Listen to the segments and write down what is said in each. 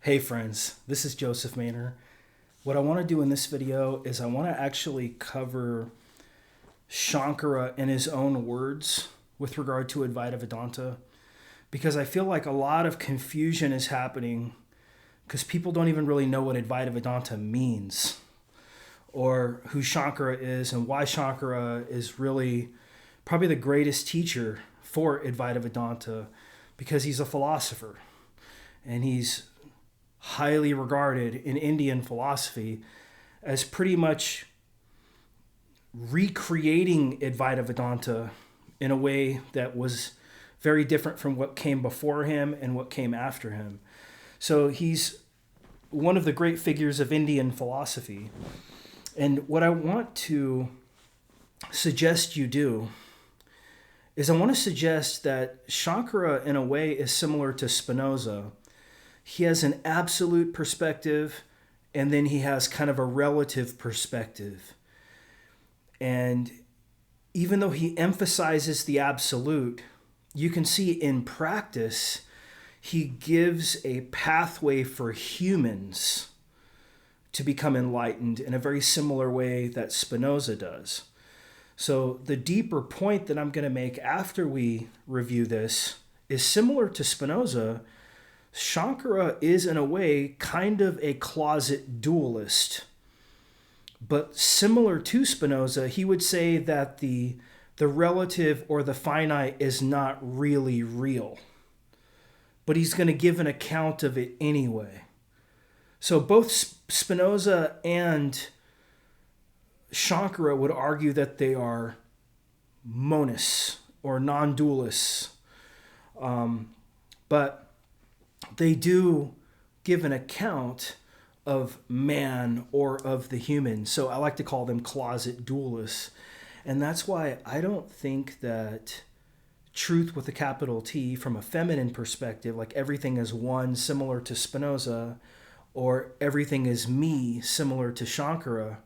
Hey friends, this is Joseph Maynor. What I want to do in this video is I want to actually cover Shankara in his own words with regard to Advaita Vedanta, because I feel like a lot of confusion is happening because people don't even really know what Advaita Vedanta means or who Shankara is and why Shankara is really probably the greatest teacher for Advaita Vedanta, because he's a philosopher and he's highly regarded in Indian philosophy as pretty much recreating Advaita Vedanta in a way that was very different from what came before him and what came after him. So he's one of the great figures of Indian philosophy. And what I want to suggest you do is I want to suggest that Shankara, in a way, is similar to Spinoza. He has an absolute perspective, and then he has kind of a relative perspective. And even though he emphasizes the absolute, you can see in practice, he gives a pathway for humans to become enlightened in a very similar way that Spinoza does. So the deeper point that I'm going to make after we review this is similar to Spinoza. Shankara is, in a way, kind of a closet dualist. But similar to Spinoza, he would say that the relative or the finite is not really real. But he's going to give an account of it anyway. So both Spinoza and Shankara would argue that they are monists or non-dualists. But they do give an account of man or of the human. So I like to call them closet dualists. And that's why I don't think that truth with a capital T from a feminine perspective, like everything is one, similar to Spinoza, or everything is me, similar to Shankara,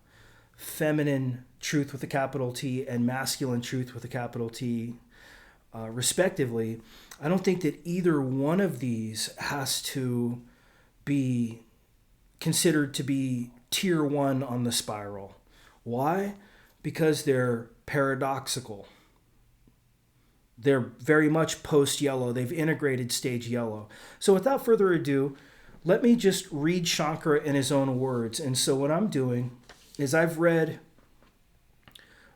feminine truth with a capital T and masculine truth with a capital T, respectively, I don't think that either one of these has to be considered to be tier one on the spiral. Why? Because they're paradoxical. They're very much post-yellow. They've integrated stage yellow. So without further ado, let me just read Shankara in his own words. And so what I'm doing is I've read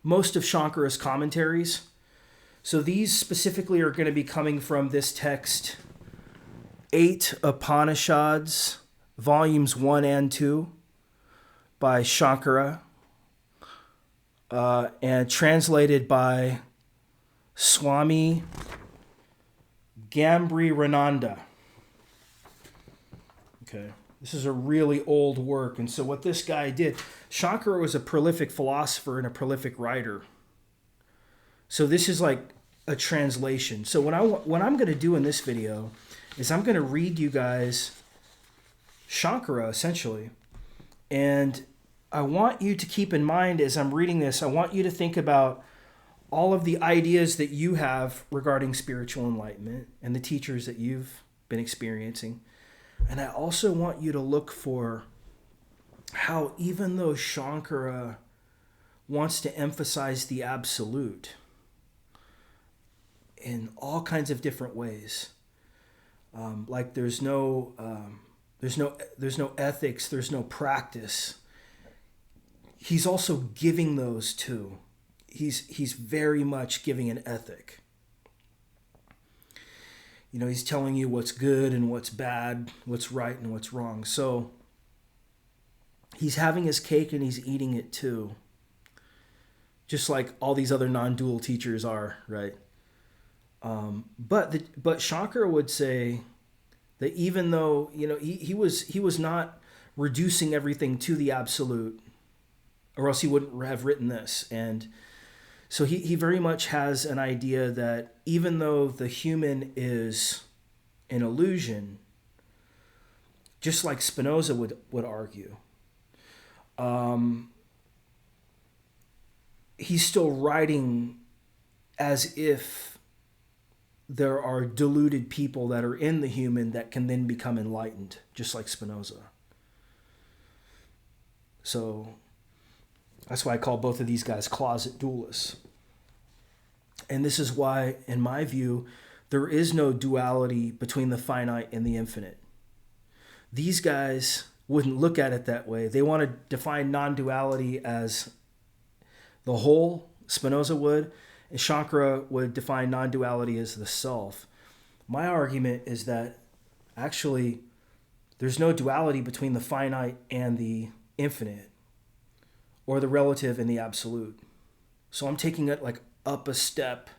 most of Shankara's commentaries. So these specifically are going to be coming from this text, 8 Upanishads, volumes 1 and 2 by Shankara, and translated by Swami Gambhirananda. Okay, this is a really old work. And so what this guy did, Shankara was a prolific philosopher and a prolific writer. So this is like a translation. So what I'm going to do in this video is I'm going to read you guys Shankara, essentially. And I want you to keep in mind as I'm reading this, I want you to think about all of the ideas that you have regarding spiritual enlightenment and the teachers that you've been experiencing. And I also want you to look for how, even though Shankara wants to emphasize the absolute in all kinds of different ways, like there's no ethics, there's no practice. He's also giving those too. He's very much giving an ethic. You know, he's telling you what's good and what's bad, what's right and what's wrong. So he's having his cake and he's eating it too. Just like all these other non-dual teachers are, right? But Shankara would say that even though, you know, he was not reducing everything to the absolute, or else he wouldn't have written this. And so he very much has an idea that even though the human is an illusion, just like Spinoza would argue, he's still writing as if there are deluded people that are in the human that can then become enlightened, just like Spinoza. So that's why I call both of these guys closet dualists. And this is why, in my view, there is no duality between the finite and the infinite. These guys wouldn't look at it that way. They want to define non-duality as the whole, Spinoza would, and Shankara would define non-duality as the self. My argument is that actually there's no duality between the finite and the infinite, or the relative and the absolute. So I'm taking it like up a step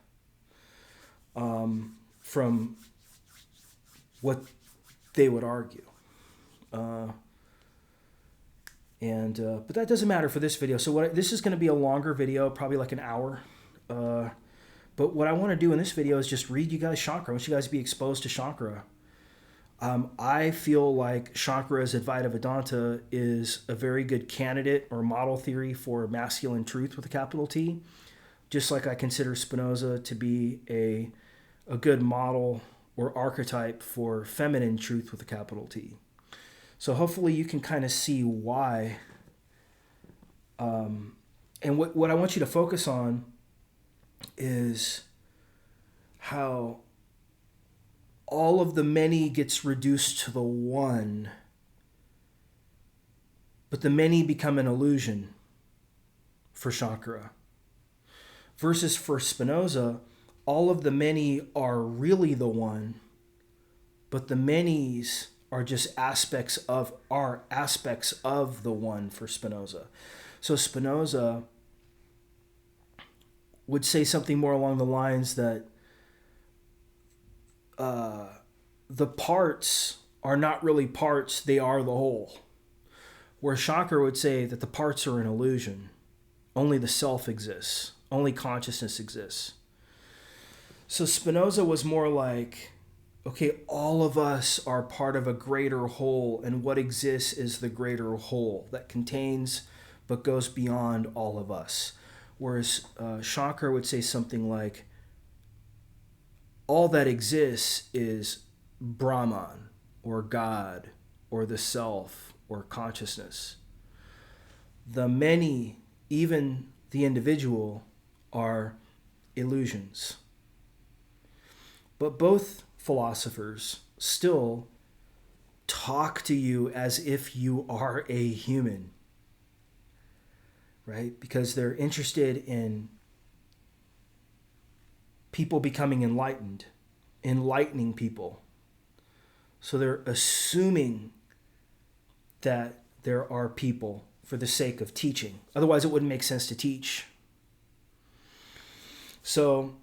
from what they would argue. But that doesn't matter for this video. So this is going to be a longer video, probably like an hour. But what I want to do in this video is just read you guys Shankara. I want you guys to be exposed to Shankara. I feel like Shankara's Advaita Vedanta is a very good candidate or model theory for masculine truth with a capital T, just like I consider Spinoza to be a good model or archetype for feminine truth with a capital T. So hopefully you can kind of see why. And what I want you to focus on is how all of the many gets reduced to the one, but the many become an illusion for Shankara. Versus for Spinoza, all of the many are really the one, but the manys are just aspects of the one for Spinoza. So Spinoza would say something more along the lines that the parts are not really parts, they are the whole. Where Shankara would say that the parts are an illusion. Only the self exists. Only consciousness exists. So Spinoza was more like, okay, all of us are part of a greater whole, and what exists is the greater whole that contains but goes beyond all of us. Whereas Shankara would say something like, all that exists is Brahman, or God, or the self, or consciousness. The many, even the individual, are illusions. But both philosophers still talk to you as if you are a human, right? Because they're interested in people becoming enlightened, enlightening people. So they're assuming that there are people for the sake of teaching. Otherwise, it wouldn't make sense to teach. So,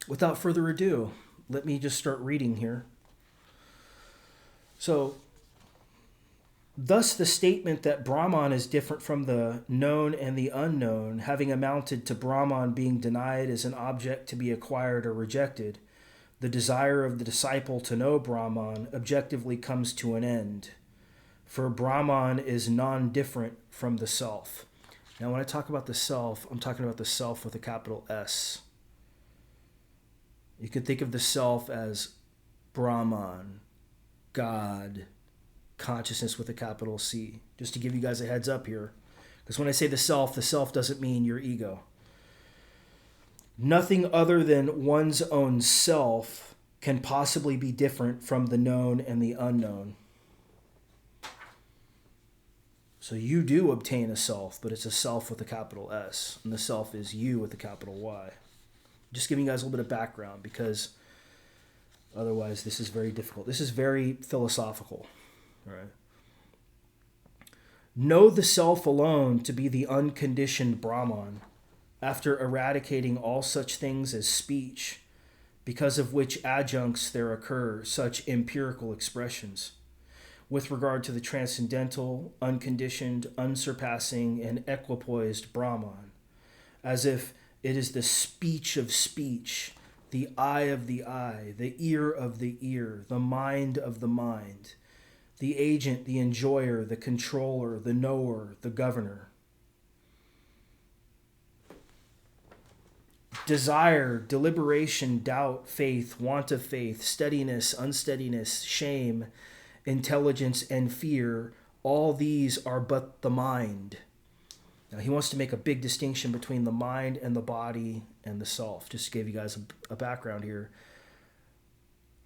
without further ado, let me just start reading here. So, thus the statement that Brahman is different from the known and the unknown, having amounted to Brahman being denied as an object to be acquired or rejected, the desire of the disciple to know Brahman objectively comes to an end. For Brahman is non-different from the self. Now, when I talk about the self, I'm talking about the self with a capital S. You can think of the self as Brahman, God, consciousness with a capital C. Just to give you guys a heads up here. Because when I say the self doesn't mean your ego. Nothing other than one's own self can possibly be different from the known and the unknown. So you do obtain a self, but it's a self with a capital S. And the self is you with a capital Y. Just giving you guys a little bit of background, because otherwise this is very difficult. This is very philosophical. All right. Know the self alone to be the unconditioned Brahman, after eradicating all such things as speech, because of which adjuncts there occur such empirical expressions, with regard to the transcendental, unconditioned, unsurpassing, and equipoised Brahman, as if it is the speech of speech, the eye of the eye, the ear of the ear, the mind of the mind, the agent, the enjoyer, the controller, the knower, the governor. desire, deliberation, doubt, faith, want of faith, steadiness, unsteadiness, shame, intelligence, and fear, all these are but the mind. Now, he wants to make a big distinction between the mind and the body and the self. Just to give you guys a background here.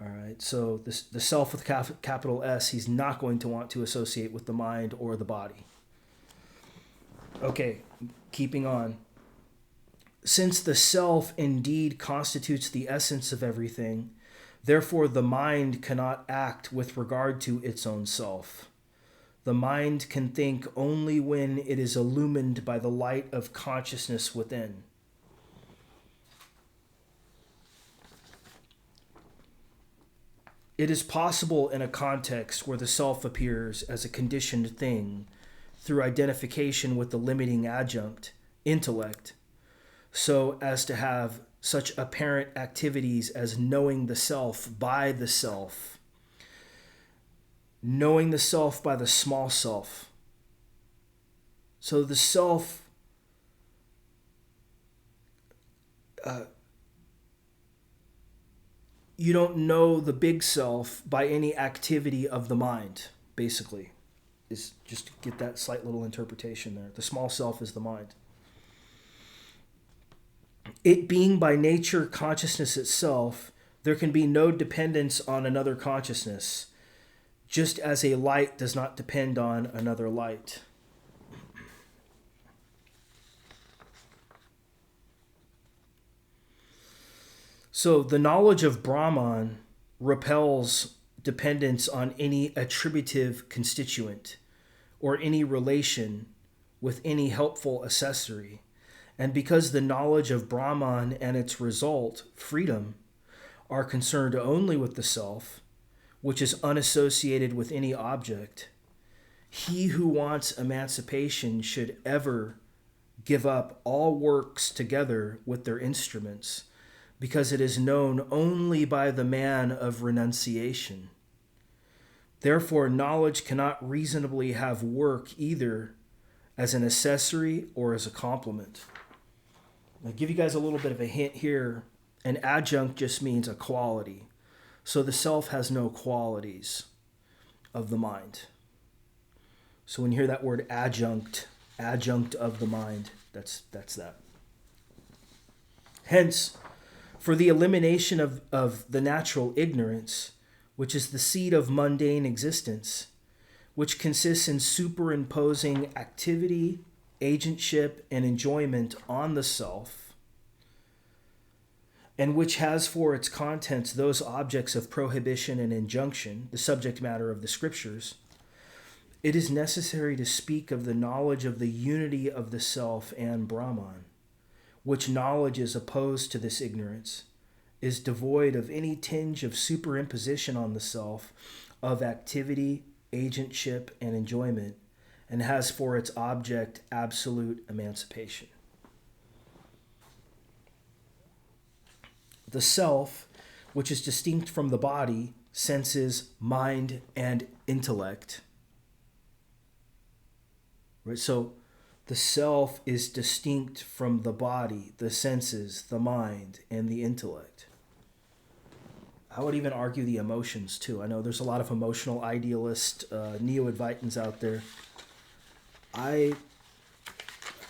All right, so the self with capital S, he's not going to want to associate with the mind or the body. Okay, keeping on. Since the self indeed constitutes the essence of everything, therefore the mind cannot act with regard to its own self. The mind can think only when it is illumined by the light of consciousness within. It is possible in a context where the self appears as a conditioned thing through identification with the limiting adjunct, intellect, so as to have such apparent activities as knowing the self by the self, knowing the self by the small self. So the self you don't know the big self by any activity of the mind, basically. Is just to get that slight little interpretation there. The small self is the mind. It being by nature consciousness itself, there can be no dependence on another consciousness, just as a light does not depend on another light. So the knowledge of Brahman repels dependence on any attributive constituent or any relation with any helpful accessory. And because the knowledge of Brahman and its result, freedom, are concerned only with the self, which is unassociated with any object, he who wants emancipation should ever give up all works together with their instruments, because it is known only by the man of renunciation. Therefore, knowledge cannot reasonably have work either as an accessory or as a complement. I'll give you guys a little bit of a hint here. An adjunct just means a quality. So the self has no qualities of the mind. So when you hear that word adjunct of the mind, that's that. Hence, for the elimination of the natural ignorance, which is the seed of mundane existence, which consists in superimposing activity, agentship, and enjoyment on the self, and which has for its contents those objects of prohibition and injunction, the subject matter of the scriptures, it is necessary to speak of the knowledge of the unity of the self and Brahman, which knowledge is opposed to this ignorance, is devoid of any tinge of superimposition on the self, of activity, agentship, and enjoyment, and has for its object absolute emancipation. The self, which is distinct from the body, senses, mind, and intellect. Right? So the self is distinct from the body, the senses, the mind, and the intellect. I would even argue the emotions too. I know there's a lot of emotional idealist neo-Advaitins out there. I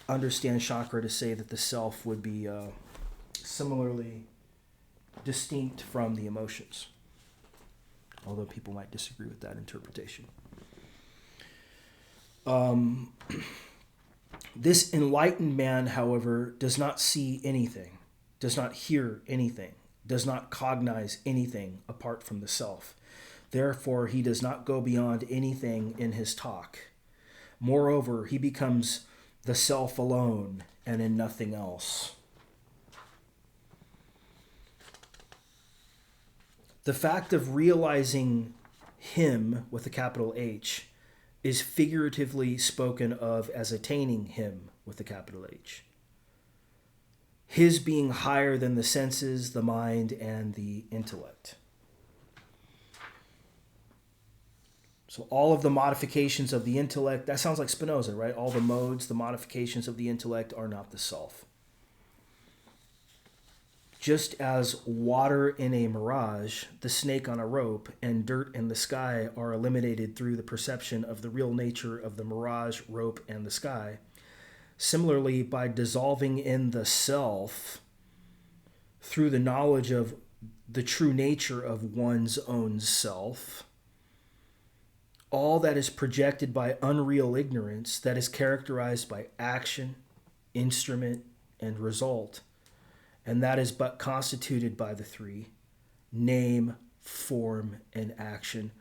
understand Shankara to say that the self would be similarly distinct from the emotions, although people might disagree with that interpretation. This enlightened man, however, does not see anything, does not hear anything, does not cognize anything apart from the self. Therefore, he does not go beyond anything in his talk. Moreover, he becomes the self alone and in nothing else. The fact of realizing him with a capital H is figuratively spoken of as attaining him with a capital H. His being higher than the senses, the mind, and the intellect. So all of the modifications of the intellect, that sounds like Spinoza, right? All the modes, the modifications of the intellect are not the self. Just as water in a mirage, the snake on a rope, and dirt in the sky are eliminated through the perception of the real nature of the mirage, rope, and the sky, similarly, by dissolving in the self through the knowledge of the true nature of one's own self, all that is projected by unreal ignorance that is characterized by action, instrument, and result, and that is but constituted by the three: name, form, and action.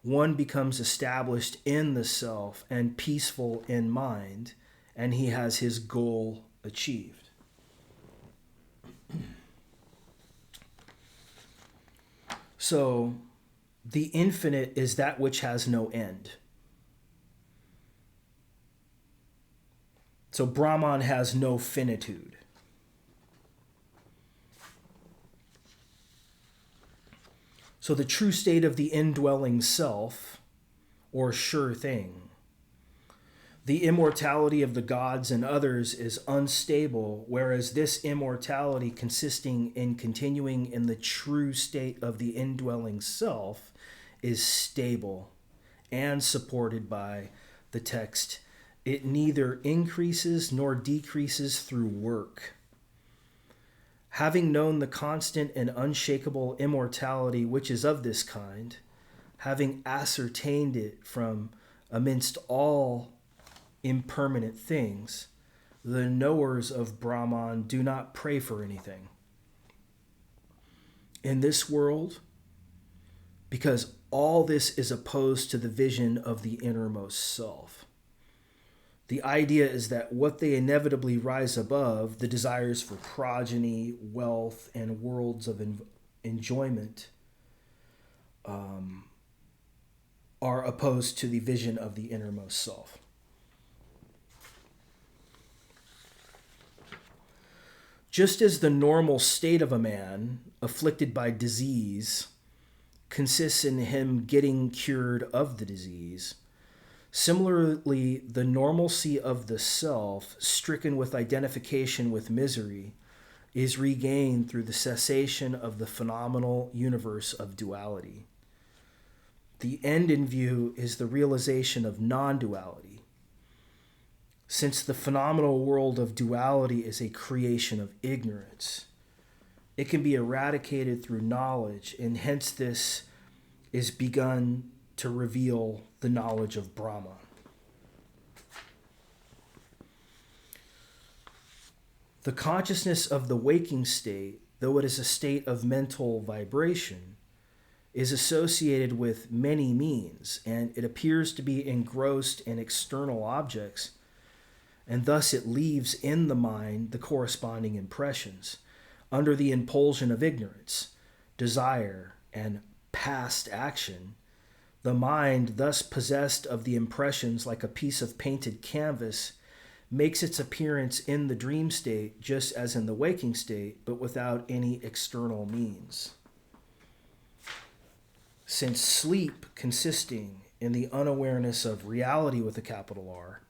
One becomes established in the self and peaceful in mind, and he has his goal achieved. So, the infinite is that which has no end. So Brahman has no finitude. So the true state of the indwelling self, or sure thing, the immortality of the gods and others is unstable, whereas this immortality consisting in continuing in the true state of the indwelling self is stable and supported by the text. It neither increases nor decreases through work. Having known the constant and unshakable immortality which is of this kind, having ascertained it from amidst all impermanent things, the knowers of Brahman do not pray for anything in this world, because all this is opposed to the vision of the innermost self. The idea is that what they inevitably rise above, the desires for progeny, wealth, and worlds of enjoyment, are opposed to the vision of the innermost self. Just as the normal state of a man afflicted by disease consists in him getting cured of the disease, similarly, the normalcy of the self, stricken with identification with misery, is regained through the cessation of the phenomenal universe of duality. The end in view is the realization of non-duality. Since the phenomenal world of duality is a creation of ignorance, it can be eradicated through knowledge, and hence this is begun to reveal the knowledge of Brahma. The consciousness of the waking state, though it is a state of mental vibration, is associated with many means, and it appears to be engrossed in external objects, and thus it leaves in the mind the corresponding impressions under the impulsion of ignorance, desire, and past action. The mind, thus possessed of the impressions like a piece of painted canvas, makes its appearance in the dream state just as in the waking state, but without any external means. Since sleep, consisting in the unawareness of reality with a capital R,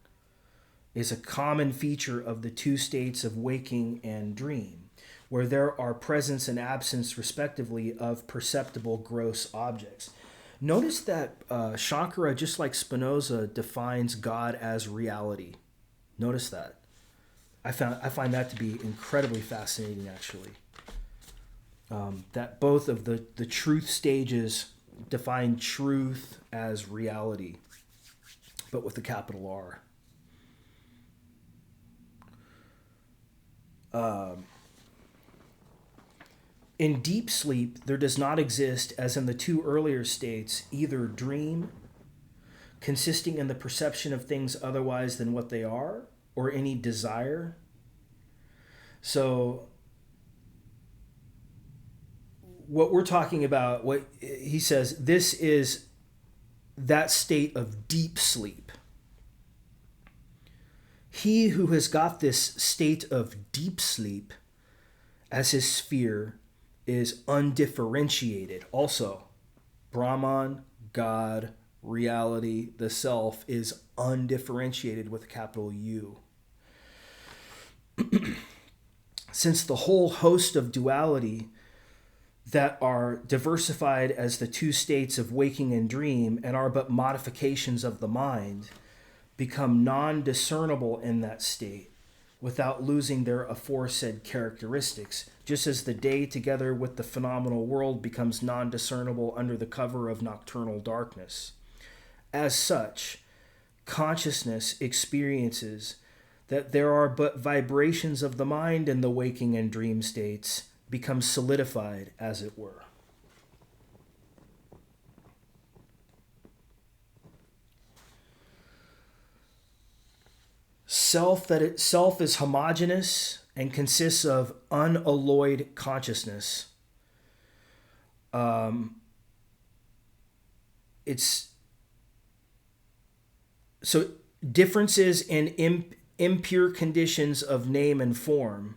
is a common feature of the two states of waking and dream, where there are presence and absence, respectively, of perceptible gross objects. Notice that Shankara, just like Spinoza, defines God as reality. Notice that. I find that to be incredibly fascinating, actually. That both of the truth stages define truth as reality, but with a capital R. In deep sleep, there does not exist, as in the two earlier states, either dream, consisting in the perception of things otherwise than what they are, or any desire. So, what we're talking about, what he says, this is that state of deep sleep. He who has got this state of deep sleep as his sphere is undifferentiated. Also, Brahman, God, reality, the self is undifferentiated with a capital U. since the whole host of duality that are diversified as the two states of waking and dream and are but modifications of the mind become non-discernible in that state without losing their aforesaid characteristics, just as the day together with the phenomenal world becomes non-discernible under the cover of nocturnal darkness. As such, consciousness experiences that there are but vibrations of the mind in the waking and dream states, become solidified, as it were. Self that itself is homogeneous and consists of unalloyed consciousness. It's so differences in impure conditions of name and form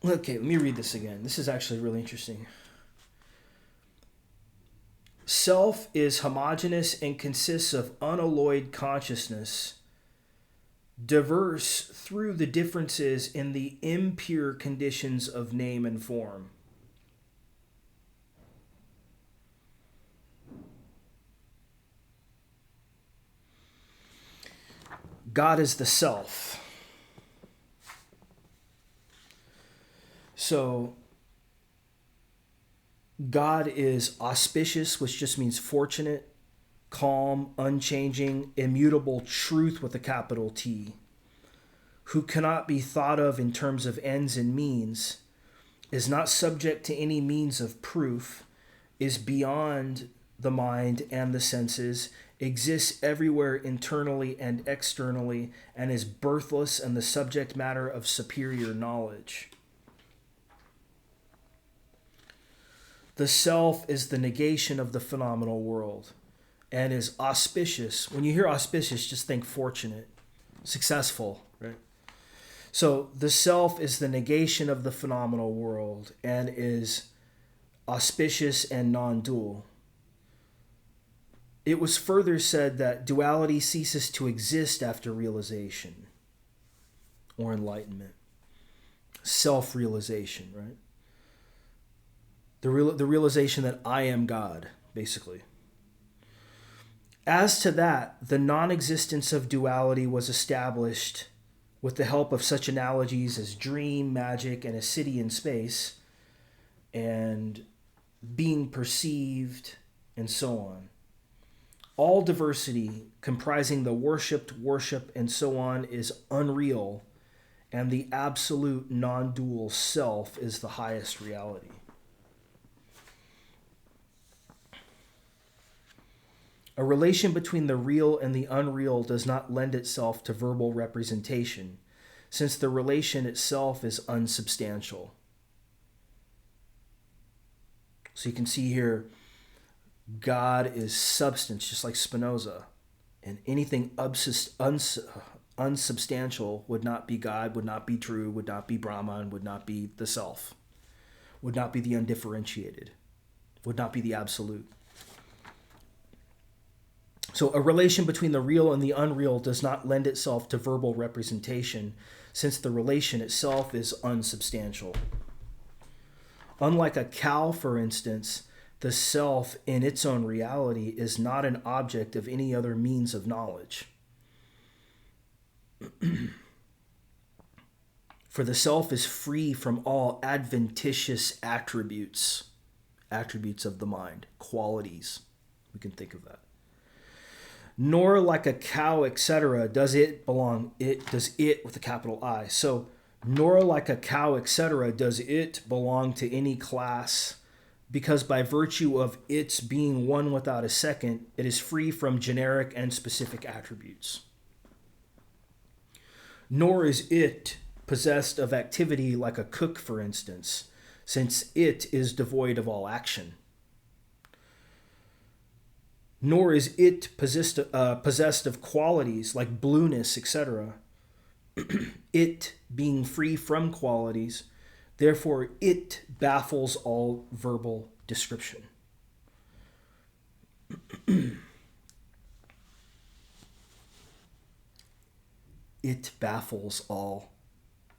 okay, let me read this again. This is actually really interesting. Self is homogeneous and consists of unalloyed consciousness, diverse through the differences in the impure conditions of name and form. God is the self. So, God is auspicious, which just means fortunate, calm, unchanging, immutable truth with a capital T, who cannot be thought of in terms of ends and means, is not subject to any means of proof, is beyond the mind and the senses, exists everywhere internally and externally, and is birthless and the subject matter of superior knowledge. The self is the negation of the phenomenal world and is auspicious. When you hear auspicious, just think fortunate, successful, right? So the self is the negation of the phenomenal world and is auspicious and non-dual. It was further said that duality ceases to exist after realization or enlightenment. Self-realization, right? The realization that I am God, basically. As to that, the non-existence of duality was established with the help of such analogies as dream, magic, and a city in space, and being perceived, and so on. All diversity comprising the worshipped, worship, and so on is unreal, and the absolute non-dual self is the highest reality. A relation between the real and the unreal does not lend itself to verbal representation, since the relation itself is unsubstantial. So you can see here, God is substance, just like Spinoza, and anything unsubstantial would not be God, would not be true, would not be Brahman, would not be the self, would not be the undifferentiated, would not be the absolute. So a relation between the real and the unreal does not lend itself to verbal representation, since the relation itself is unsubstantial. Unlike a cow, for instance, the self in its own reality is not an object of any other means of knowledge. For the self is free from all adventitious attributes of the mind, qualities. We can think of that. Nor like a cow, etc., does it with a capital I. So, nor like a cow, etc., does it belong to any class, because by virtue of its being one without a second, it is free from generic and specific attributes. Nor is it possessed of activity like a cook, for instance, since it is devoid of all action. Nor is it possessed of qualities like blueness, etc. It being free from qualities, therefore it baffles all verbal description. it baffles all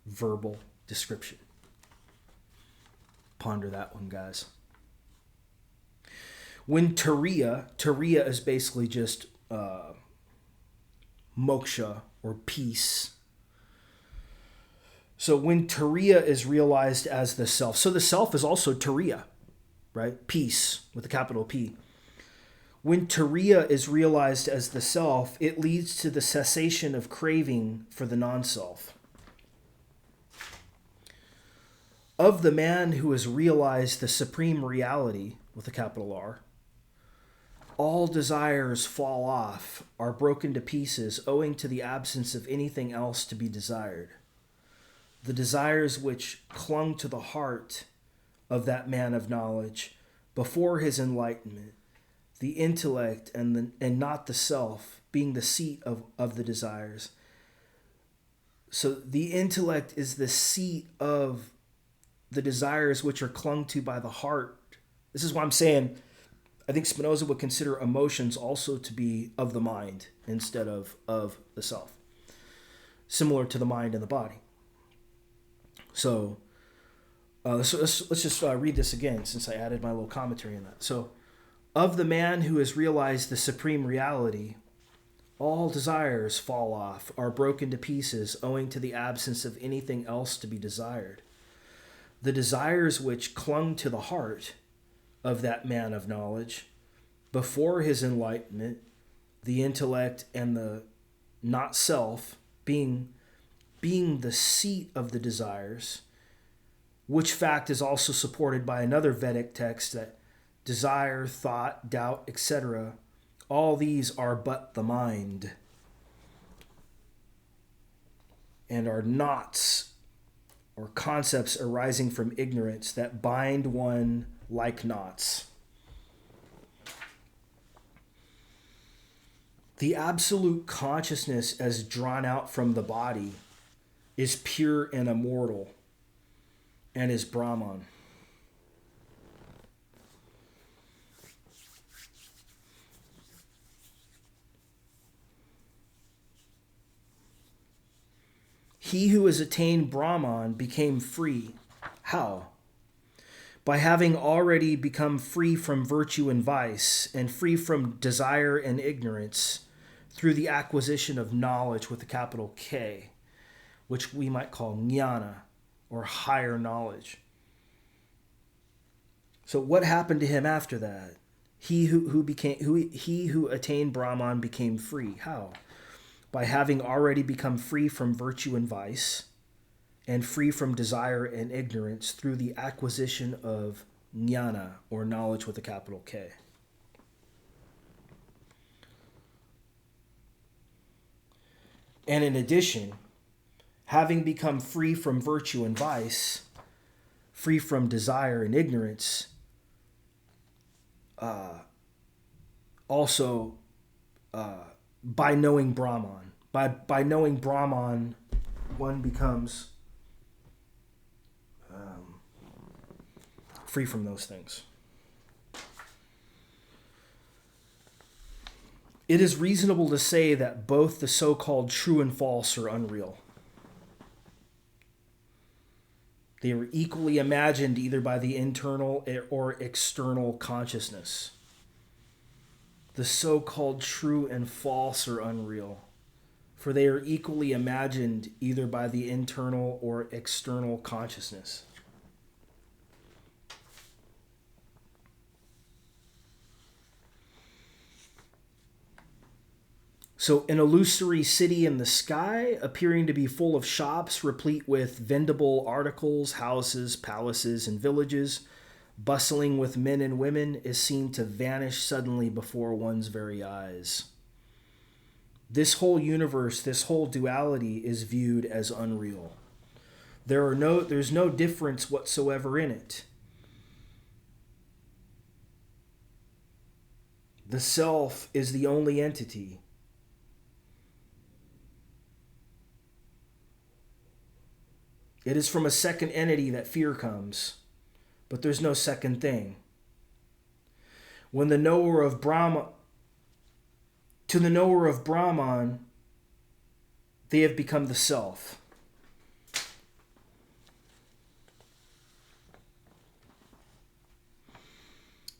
verbal description. Ponder that one, guys. When Turiya is basically just moksha or peace. So when Turiya is realized as the self, so the self is also Turiya, right? Peace with a capital P. When Turiya is realized as the self, it leads to the cessation of craving for the non-self. Of the man who has realized the supreme reality with a capital R, all desires fall off, are broken to pieces, owing to the absence of anything else to be desired. The desires which clung to the heart of that man of knowledge before his enlightenment, the intellect and not the self, being the seat of the desires. So the intellect is the seat of the desires which are clung to by the heart. This is why I'm saying I think Spinoza would consider emotions also to be of the mind instead of the self, similar to the mind and the body. So let's just read this again, since I added my little commentary in that. So, of the man who has realized the supreme reality, all desires fall off, are broken to pieces, owing to the absence of anything else to be desired. The desires which clung to the heart of that man of knowledge before his enlightenment, the intellect and the not self, being the seat of the desires, which fact is also supported by another Vedic text that desire, thought, doubt, etc., all these are but the mind and are knots or concepts arising from ignorance that bind one like knots. The absolute consciousness as drawn out from the body is pure and immortal and is Brahman. He who has attained Brahman became free. How? By having already become free from virtue and vice, and free from desire and ignorance, through the acquisition of knowledge with a capital K, which we might call jnana, or higher knowledge. So what happened to him after that? He who attained Brahman became free. How? By having already become free from virtue and vice, and free from desire and ignorance through the acquisition of jnana, or knowledge with a capital K. And in addition, having become free from virtue and vice, free from desire and ignorance, also by knowing Brahman. By knowing Brahman, one becomes free from those things. It is reasonable to say that both the so-called true and false are unreal. They are equally imagined either by the internal or external consciousness. The so-called true and false are unreal, for they are equally imagined either by the internal or external consciousness. So an illusory city in the sky, appearing to be full of shops replete with vendable articles, houses, palaces, and villages, bustling with men and women, is seen to vanish suddenly before one's very eyes. This whole universe, this whole duality is viewed as unreal. There's no difference whatsoever in it. The self is the only entity. It is from a second entity that fear comes, but there's no second thing. When the knower of Brahman, to the knower of Brahman, they have become the self.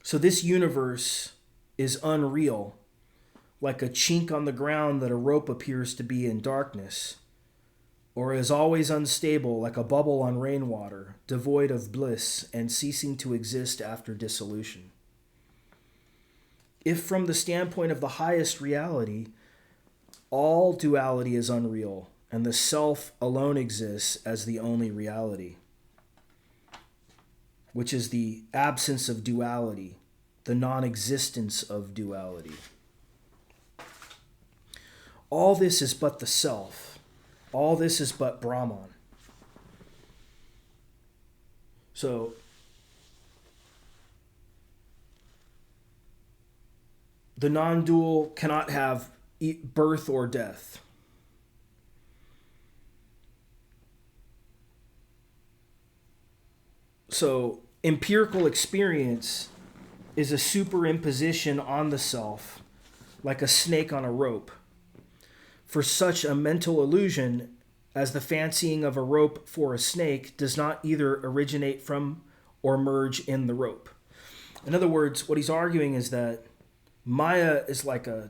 So this universe is unreal, like a chink on the ground that a rope appears to be in darkness, or is always unstable like a bubble on rainwater, devoid of bliss and ceasing to exist after dissolution. If from the standpoint of the highest reality, all duality is unreal, and the self alone exists as the only reality, which is the absence of duality, the non-existence of duality. All this is but the self. All this is but Brahman. So, the non-dual cannot have birth or death. So, empirical experience is a superimposition on the self, like a snake on a rope. For such a mental illusion as the fancying of a rope for a snake does not either originate from or merge in the rope. In other words, what he's arguing is that Maya is like an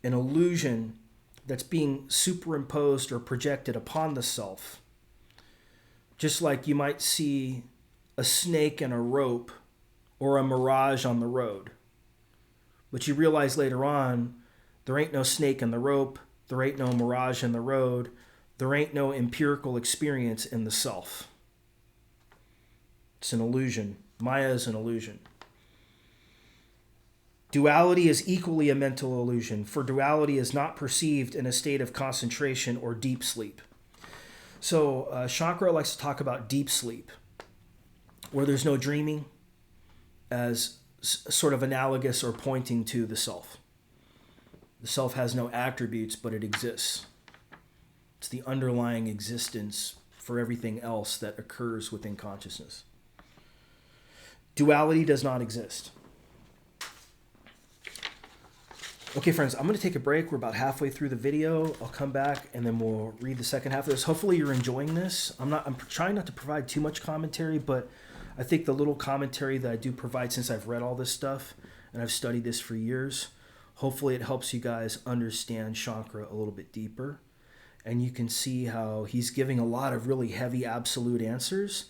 illusion that's being superimposed or projected upon the self. Just like you might see a snake and a rope or a mirage on the road. But you realize later on, there ain't no snake in the rope, there ain't no mirage in the road, there ain't no empirical experience in the self. It's an illusion. Maya is an illusion. Duality is equally a mental illusion, for duality is not perceived in a state of concentration or deep sleep. So Shankara likes to talk about deep sleep, where there's no dreaming, as sort of analogous or pointing to the self. The self has no attributes, but it exists. It's the underlying existence for everything else that occurs within consciousness. Duality does not exist. Okay, friends, I'm going to take a break. We're about halfway through the video. I'll come back and then we'll read the second half of this. Hopefully you're enjoying this. I'm trying not to provide too much commentary, but I think the little commentary that I do provide, since I've read all this stuff and I've studied this for years, hopefully it helps you guys understand Shankara a little bit deeper. And you can see how he's giving a lot of really heavy absolute answers,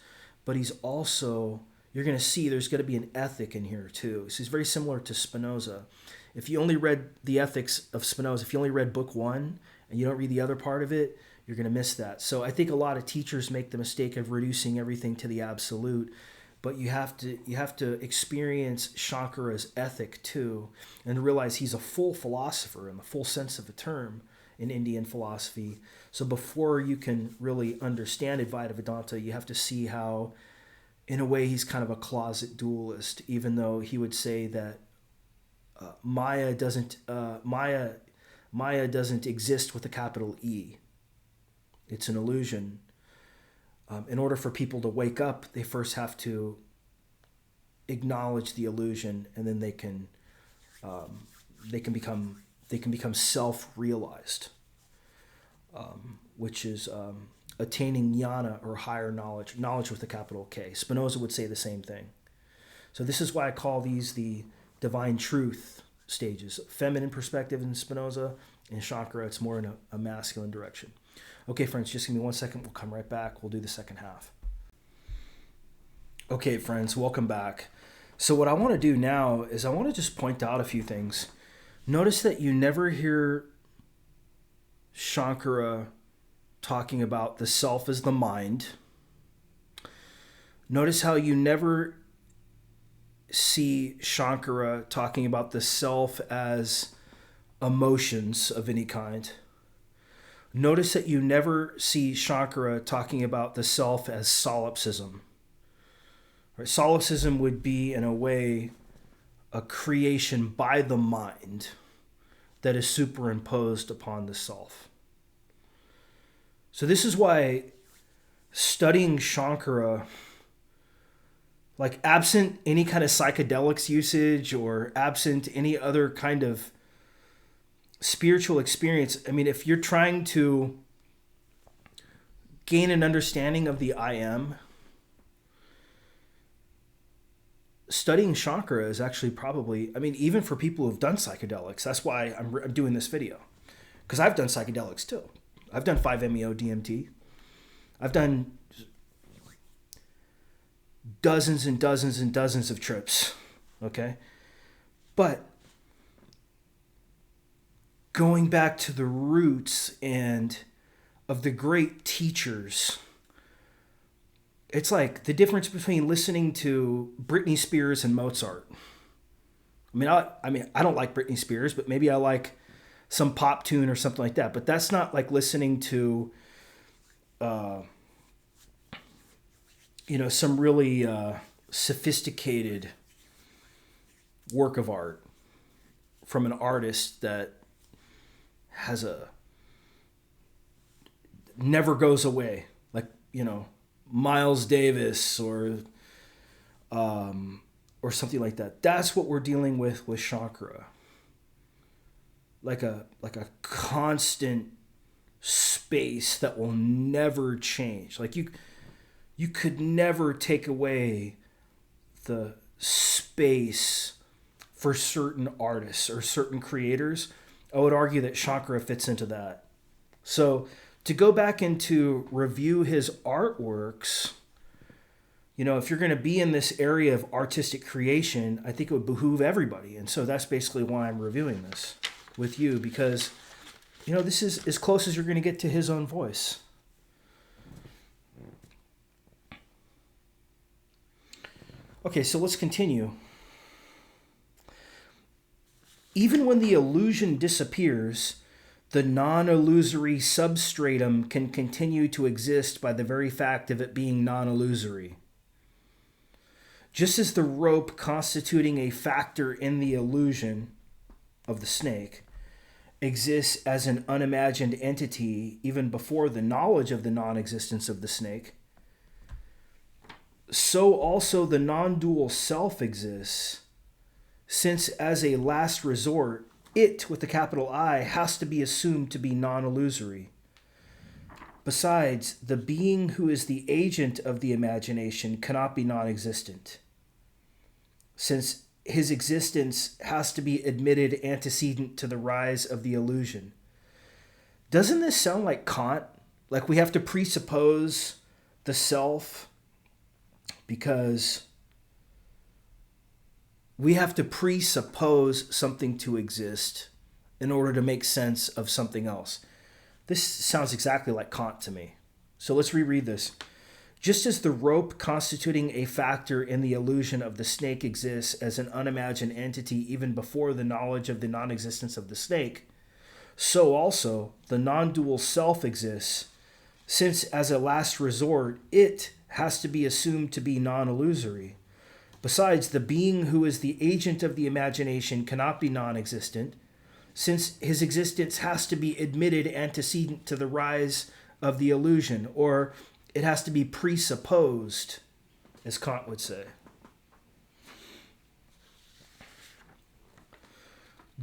but he's also, you're going to see there's going to be an ethic in here too. So he's very similar to Spinoza. If you only read the Ethics of Spinoza, if you only read book 1 and you don't read the other part of it, you're going to miss that. So I think a lot of teachers make the mistake of reducing everything to the absolute, but you have to experience Shankara's ethic too, and realize he's a full philosopher in the full sense of the term in Indian philosophy. So before you can really understand Advaita Vedanta, you have to see how, in a way, he's kind of a closet dualist, even though he would say that Maya doesn't exist with a capital E. It's an illusion. In order for people to wake up, they first have to acknowledge the illusion, and then they can become self-realized, which is attaining jnana, or higher knowledge with a capital K. Spinoza would say the same thing. So this is why I call these the divine truth stages. Feminine perspective in Spinoza, and Shankara, it's more in a masculine direction. Okay, friends, just give me 1 second. We'll come right back. We'll do the second half. Okay, friends, welcome back. So what I want to do now is I want to just point out a few things. Notice that you never hear Shankara talking about the self as the mind. Notice how you never see Shankara talking about the self as emotions of any kind. Notice that you never see Shankara talking about the self as solipsism. Right? Solipsism would be, in a way, a creation by the mind that is superimposed upon the self. So this is why studying Shankara, like absent any kind of psychedelics usage or absent any other kind of spiritual experience, I mean, if you're trying to gain an understanding of the I am, studying Shankara is actually probably, I mean, even for people who've done psychedelics, that's why I'm doing this video. Because I've done psychedelics too. I've done 5-MeO DMT. I've done dozens and dozens and dozens of trips. Okay? But going back to the roots and of the great teachers, it's like the difference between listening to Britney Spears and Mozart. I mean, I don't like Britney Spears, but maybe I like some pop tune or something like that. But that's not like listening to, some really sophisticated work of art from an artist that has never goes away, like, Miles Davis or something like that. That's what we're dealing with Shankara. Like a constant space that will never change. Like you could never take away the space for certain artists or certain creators. I would argue that Shankara fits into that. So to go back and to review his artworks, if you're going to be in this area of artistic creation, I think it would behoove everybody. And so that's basically why I'm reviewing this with you, because, this is as close as you're going to get to his own voice. Okay, so let's continue. Even when the illusion disappears, the non-illusory substratum can continue to exist by the very fact of it being non-illusory. Just as the rope constituting a factor in the illusion of the snake exists as an unimagined entity even before the knowledge of the non-existence of the snake, so also the non-dual self exists, since as a last resort, it, with the capital I, has to be assumed to be non-illusory. Besides, the being who is the agent of the imagination cannot be non-existent, since his existence has to be admitted antecedent to the rise of the illusion. Doesn't this sound like Kant? Like we have to presuppose the self because we have to presuppose something to exist in order to make sense of something else. This sounds exactly like Kant to me. So let's reread this. Just as the rope constituting a factor in the illusion of the snake exists as an unimagined entity even before the knowledge of the non-existence of the snake, so also the non-dual self exists, since as a last resort, it has to be assumed to be non-illusory. Besides, the being who is the agent of the imagination cannot be non-existent, since his existence has to be admitted antecedent to the rise of the illusion, or it has to be presupposed, as Kant would say.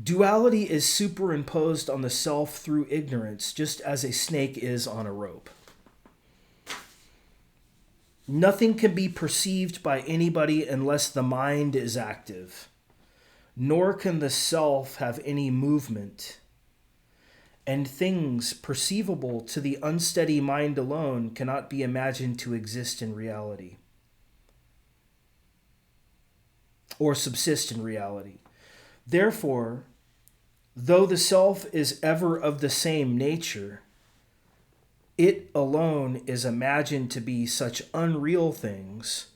Duality is superimposed on the self through ignorance, just as a snake is on a rope. Nothing can be perceived by anybody unless the mind is active, nor can the self have any movement. And things perceivable to the unsteady mind alone cannot be imagined to exist in reality or subsist in reality. Therefore, though the self is ever of the same nature, it alone is imagined to be such unreal things,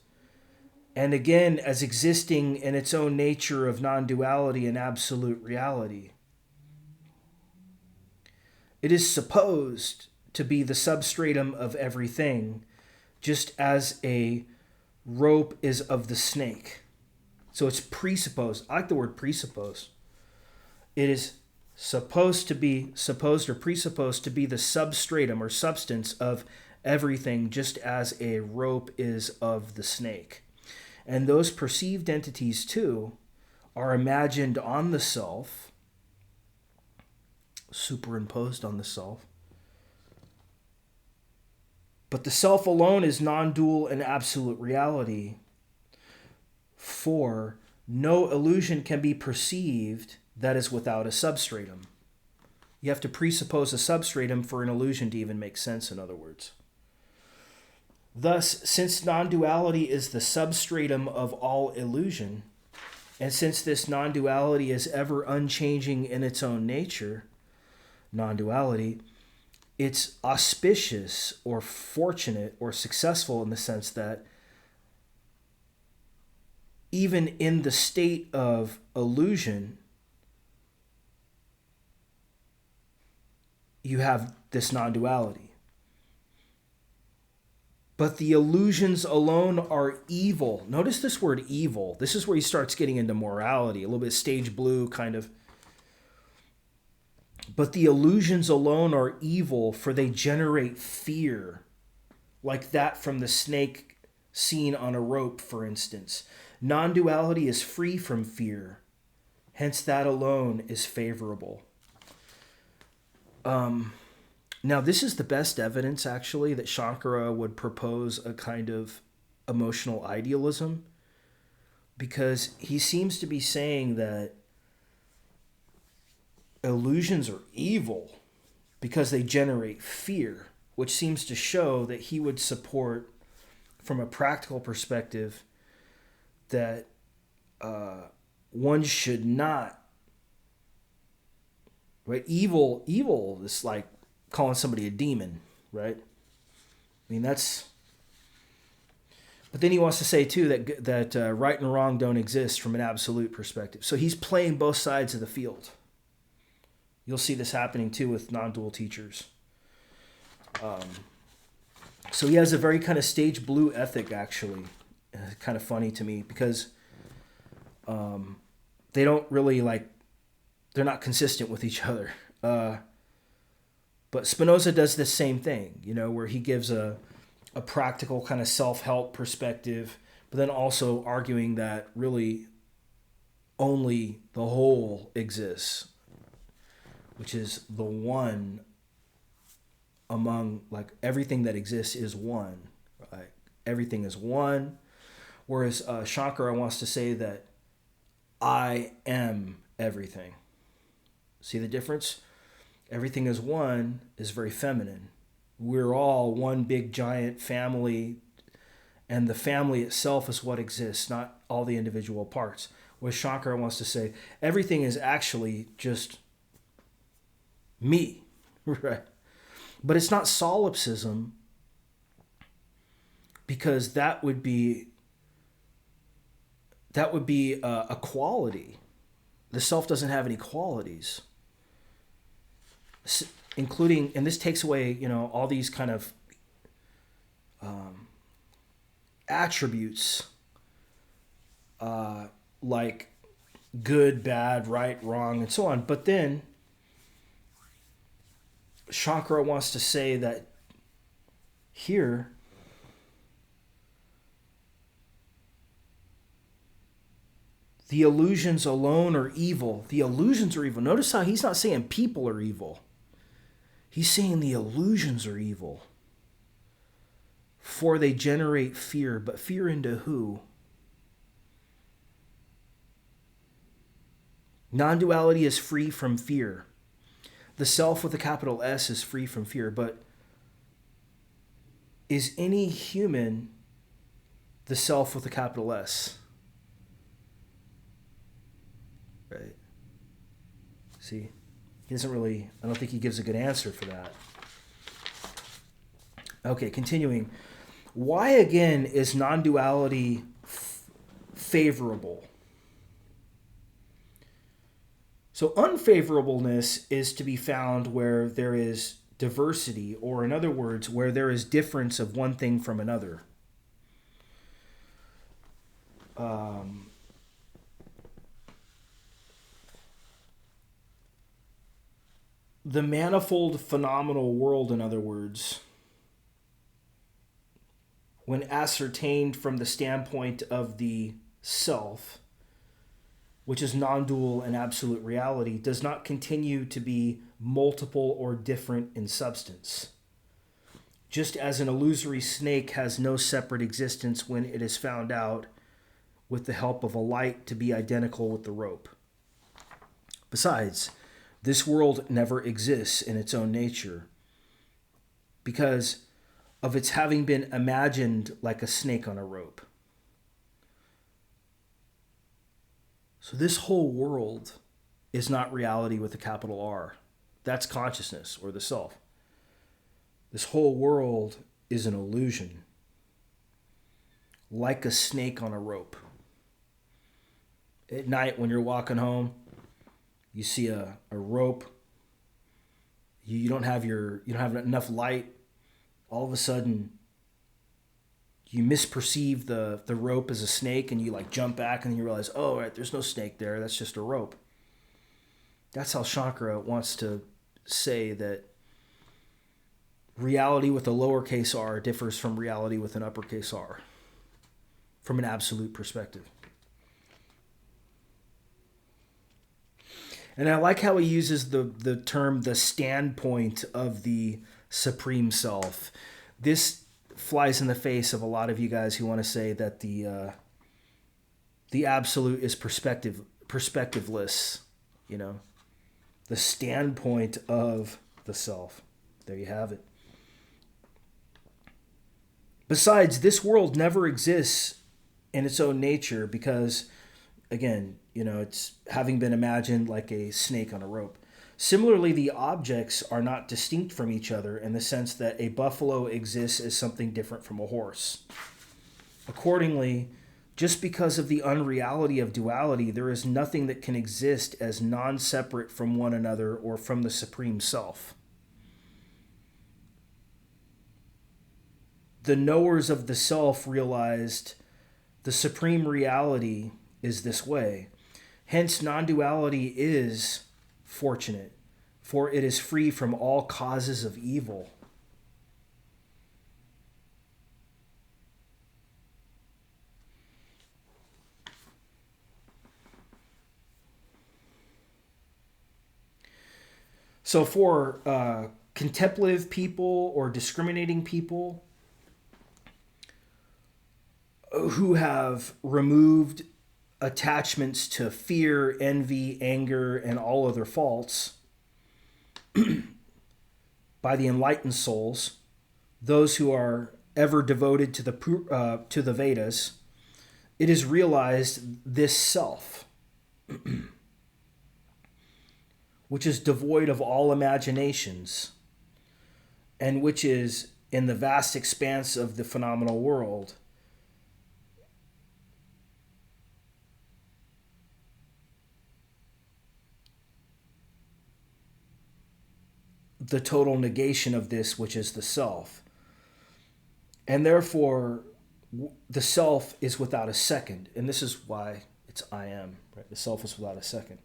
and again as existing in its own nature of non-duality and absolute reality. It is supposed to be the substratum of everything, just as a rope is of the snake. So it's presupposed. I like the word presuppose. It is supposed or presupposed to be the substratum or substance of everything, just as a rope is of the snake. And those perceived entities, too, are imagined on the self superimposed on the self. But the self alone is non-dual and absolute reality. For no illusion can be perceived that is without a substratum. You have to presuppose a substratum for an illusion to even make sense, in other words. Thus, since non-duality is the substratum of all illusion, and since this non-duality is ever unchanging in its own nature, non-duality, it's auspicious or fortunate or successful in the sense that even in the state of illusion, you have this non-duality. But the illusions alone are evil. Notice this word evil. This is where he starts getting into morality, a little bit stage blue kind of. But the illusions alone are evil, for they generate fear, like that from the snake seen on a rope, for instance. Non-duality is free from fear. Hence, that alone is favorable. Now, this is the best evidence, actually, that Shankara would propose a kind of emotional idealism, because he seems to be saying that illusions are evil because they generate fear, which seems to show that he would support, from a practical perspective, that one should not, right? Evil is like calling somebody a demon, right? I mean, that's... But then he wants to say, too, that right and wrong don't exist from an absolute perspective. So he's playing both sides of the field. You'll see this happening, too, with non-dual teachers. So he has a very kind of stage blue ethic, actually. Kind of funny to me, because they don't really, they're not consistent with each other. But Spinoza does the same thing, where he gives a practical kind of self-help perspective, but then also arguing that really only the whole exists, which is the one among, everything that exists is one. Right? Everything is one. Whereas Shankara wants to say that I am everything. See the difference? Everything is one is very feminine. We're all one big giant family, and the family itself is what exists, not all the individual parts. Whereas Shankara wants to say everything is actually just me, right? But it's not solipsism, because that would be a quality. The self doesn't have any qualities, including, and this takes away, all these kind of attributes, like good, bad, right, wrong, and so on. But then Shankara wants to say that here, the illusions alone are evil. The illusions are evil. Notice how he's not saying people are evil. He's saying the illusions are evil. For they generate fear. But fear into who? Non-duality is free from fear. The self with a capital S is free from fear. But is any human the self with a capital S? Right. See, he doesn't really, I don't think he gives a good answer for that. Okay, continuing. Why again is non-duality favorable? So unfavorableness is to be found where there is diversity, or in other words, where there is difference of one thing from another. The manifold phenomenal world, in other words, when ascertained from the standpoint of the self, which is non-dual and absolute reality, does not continue to be multiple or different in substance. Just as an illusory snake has no separate existence when it is found out with the help of a light to be identical with the rope. Besides, this world never exists in its own nature because of its having been imagined like a snake on a rope. So this whole world is not reality with a capital R. That's consciousness or the self. This whole world is an illusion, like a snake on a rope. At night when you're walking home, you see a rope. You don't have enough light. All of a sudden, you misperceive the rope as a snake, and you like jump back, and you realize, oh, right, there's no snake there. That's just a rope. That's how Shankara wants to say that reality with a lowercase r differs from reality with an uppercase R, from an absolute perspective. And I like how he uses the term the standpoint of the Supreme Self. This flies in the face of a lot of you guys who want to say that the absolute is perspectiveless, the standpoint of the self. There you have it. Besides, this world never exists in its own nature because, again, it's having been imagined like a snake on a rope. Similarly, the objects are not distinct from each other in the sense that a buffalo exists as something different from a horse. Accordingly, just because of the unreality of duality, there is nothing that can exist as non-separate from one another or from the Supreme Self. The knowers of the self realized the supreme reality is this way. Hence, non-duality is fortunate, for it is free from all causes of evil. So for contemplative people or discriminating people who have removed attachments to fear, envy, anger, and all other faults by the enlightened souls, those who are ever devoted to the Vedas, it is realized this self, which is devoid of all imaginations, and which is in the vast expanse of the phenomenal world, the total negation of this, which is the self. And therefore, the self is without a second. And this is why it's I am, right? The self is without a second.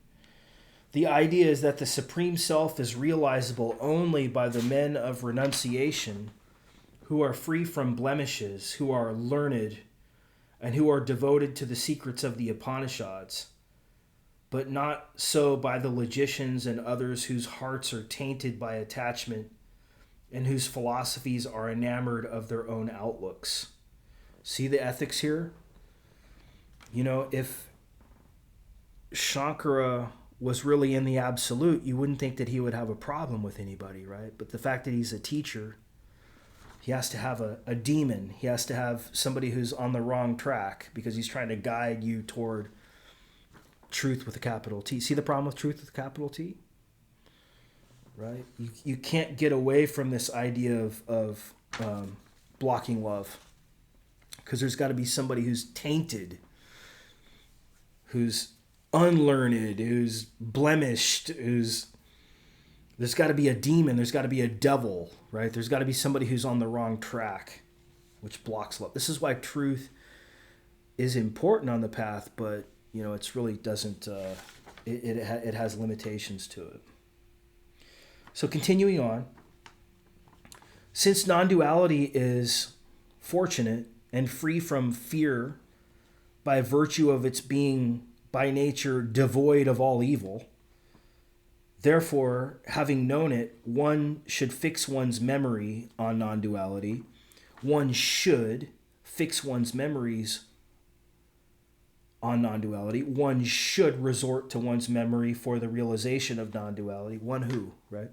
The idea is that the Supreme Self is realizable only by the men of renunciation who are free from blemishes, who are learned, and who are devoted to the secrets of the Upanishads, but not so by the logicians and others whose hearts are tainted by attachment and whose philosophies are enamored of their own outlooks. See the ethics here? If Shankara was really in the absolute, you wouldn't think that he would have a problem with anybody, right? But the fact that he's a teacher, he has to have a demon. He has to have somebody who's on the wrong track because he's trying to guide you toward truth with a capital T. See the problem with truth with a capital T? Right? You can't get away from this idea of blocking love, because there's got to be somebody who's tainted, who's unlearned, who's blemished, there's got to be a demon, there's got to be a devil, right? There's got to be somebody who's on the wrong track, which blocks love. This is why truth is important on the path, but it's really doesn't. It has limitations to it. So continuing on, since non-duality is fortunate and free from fear by virtue of its being by nature devoid of all evil. Therefore, having known it, one should fix one's memory on non-duality. One should fix one's memories on non-duality. One should resort to one's memory for the realization of non-duality. One who, right?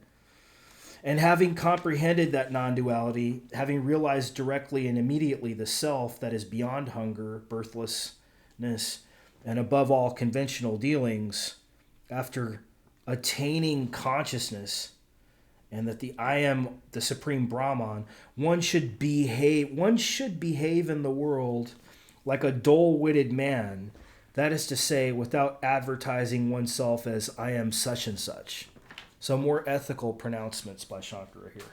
And having comprehended that non-duality, having realized directly and immediately the self that is beyond hunger, birthlessness, and above all conventional dealings, after attaining consciousness, and that the I am the supreme Brahman, one should behave in the world like a dull-witted man, that is to say, without advertising oneself as I am such and such. So more ethical pronouncements by Shankara here.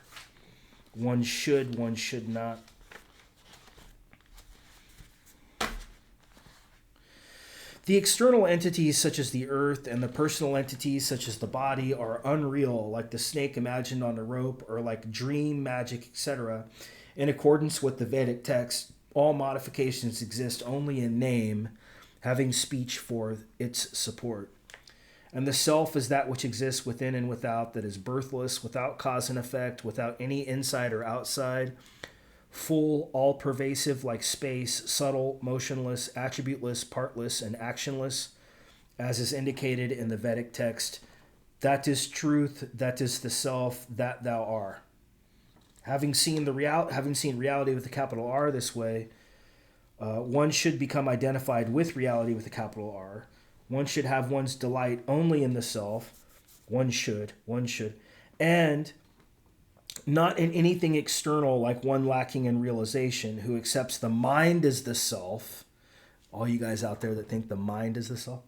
One should not. The external entities such as the earth and the personal entities such as the body are unreal, like the snake imagined on a rope, or like dream, magic, etc. In accordance with the Vedic text, all modifications exist only in name, having speech for its support. And the self is that which exists within and without, that is birthless, without cause and effect, without any inside or outside, full, all-pervasive like space, subtle, motionless, attributeless, partless, and actionless, as is indicated in the Vedic text. That is truth, that is the self, that thou art. Having seen reality with a capital R this way, one should become identified with reality with a capital R. One should have one's delight only in the self. One should. And not in anything external, like one lacking in realization, who accepts the mind as the self. All you guys out there that think the mind is the self.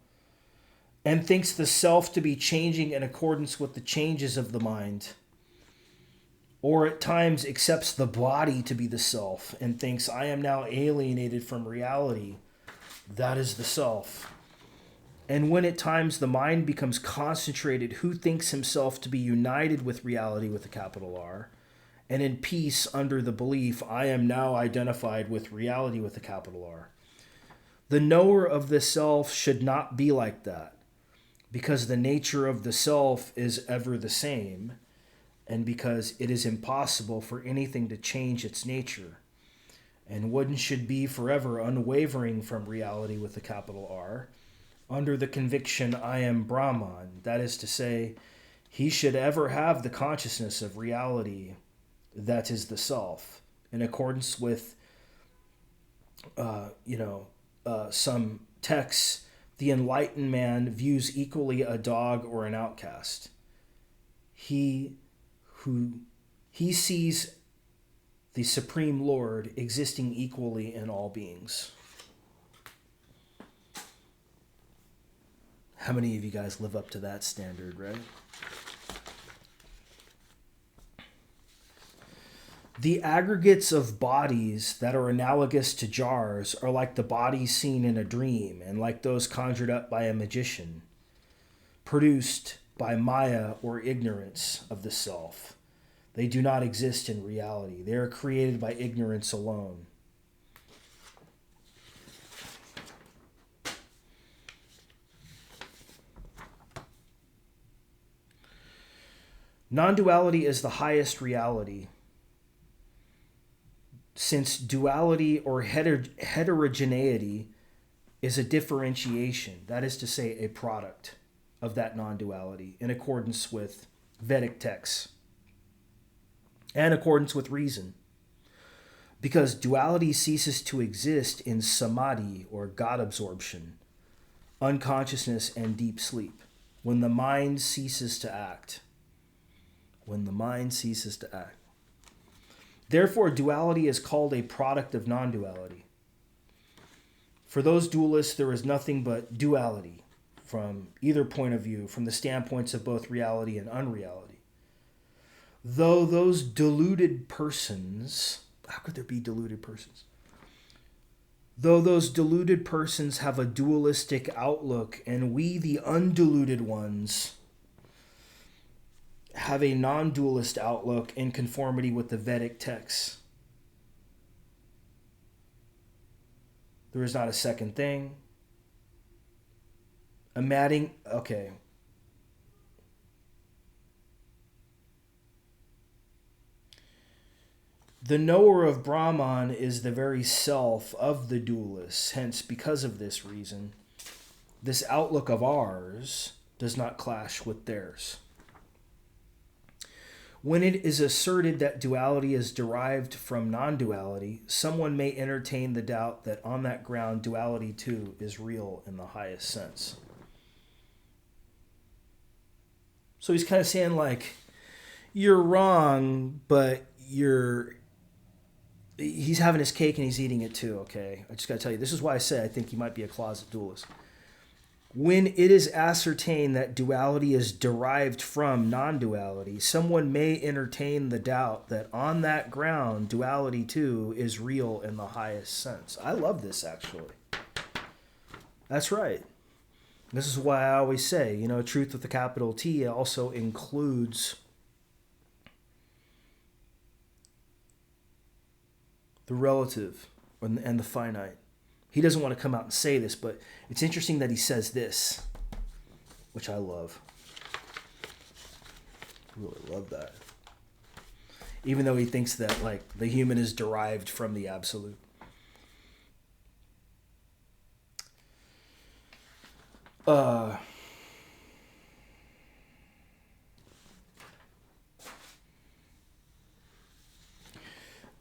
And thinks the self to be changing in accordance with the changes of the mind. Or at times accepts the body to be the self and thinks, I am now alienated from reality. That is the self. And when at times the mind becomes concentrated, who thinks himself to be united with reality with a capital R, and in peace under the belief, I am now identified with reality with a capital R. The knower of the self should not be like that, because the nature of the self is ever the same, and because it is impossible for anything to change its nature. And one should be forever unwavering from reality with a capital R, under the conviction I am Brahman. That is to say, he should ever have the consciousness of reality that is the self, in accordance with some texts. The enlightened man views equally a dog or an outcast. He sees the Supreme Lord existing equally in all beings. How many of you guys live up to that standard, right? The aggregates of bodies that are analogous to jars are like the bodies seen in a dream and like those conjured up by a magician, produced by Maya or ignorance of the self. They do not exist in reality. They are created by ignorance alone. Non-duality is the highest reality, since duality or heterogeneity is a differentiation, that is to say, a product of that non-duality in accordance with Vedic texts and accordance with reason. Because duality ceases to exist in samadhi or God absorption, unconsciousness, and deep sleep, when the mind ceases to act. Therefore, duality is called a product of non-duality. For those dualists, there is nothing but duality from either point of view, from the standpoints of both reality and unreality. Though those deluded persons, how could there be deluded persons? Though those deluded persons have a dualistic outlook, and we, the undiluted ones, have a non-dualist outlook in conformity with the Vedic texts. There is not a second thing. Okay. The knower of Brahman is the very self of the dualists. Hence, because of this reason, this outlook of ours does not clash with theirs. When it is asserted that duality is derived from non duality, someone may entertain the doubt that on that ground, duality too is real in the highest sense. So he's kind of saying, like, you're wrong, but he's having his cake and he's eating it too, okay? I just got to tell you, this is why I say I think he might be a closet dualist. When it is ascertained that duality is derived from non-duality, someone may entertain the doubt that on that ground, duality too is real in the highest sense. I love this, actually. That's right. This is why I always say, truth with a capital T also includes the relative and the finite. He doesn't want to come out and say this, but it's interesting that he says this, which I love. I really love that. Even though he thinks that, like, the human is derived from the absolute.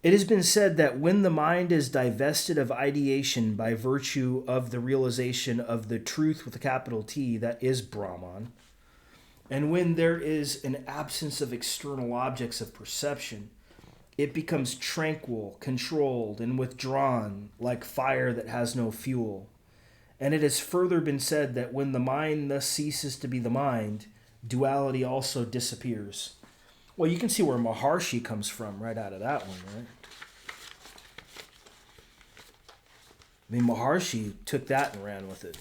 It has been said that when the mind is divested of ideation by virtue of the realization of the truth with a capital T, that is Brahman, and when there is an absence of external objects of perception, it becomes tranquil, controlled, and withdrawn like fire that has no fuel. And it has further been said that when the mind thus ceases to be the mind, duality also disappears. Well, you can see where Maharshi comes from right out of that one, right? I mean, Maharshi took that and ran with it.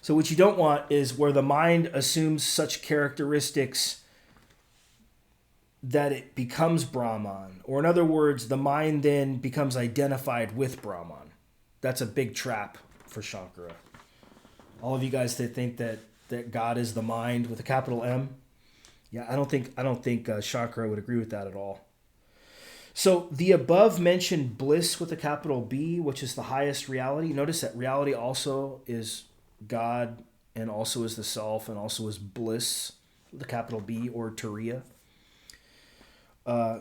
So what you don't want is where the mind assumes such characteristics that it becomes Brahman. Or in other words, the mind then becomes identified with Brahman. That's a big trap for Shankara. All of you guys that think that God is the mind with a capital M, yeah, I don't think Shankara would agree with that at all. So the above mentioned bliss with a capital B, which is the highest reality. Notice that reality also is God and also is the self and also is bliss with a capital B, or Turiya.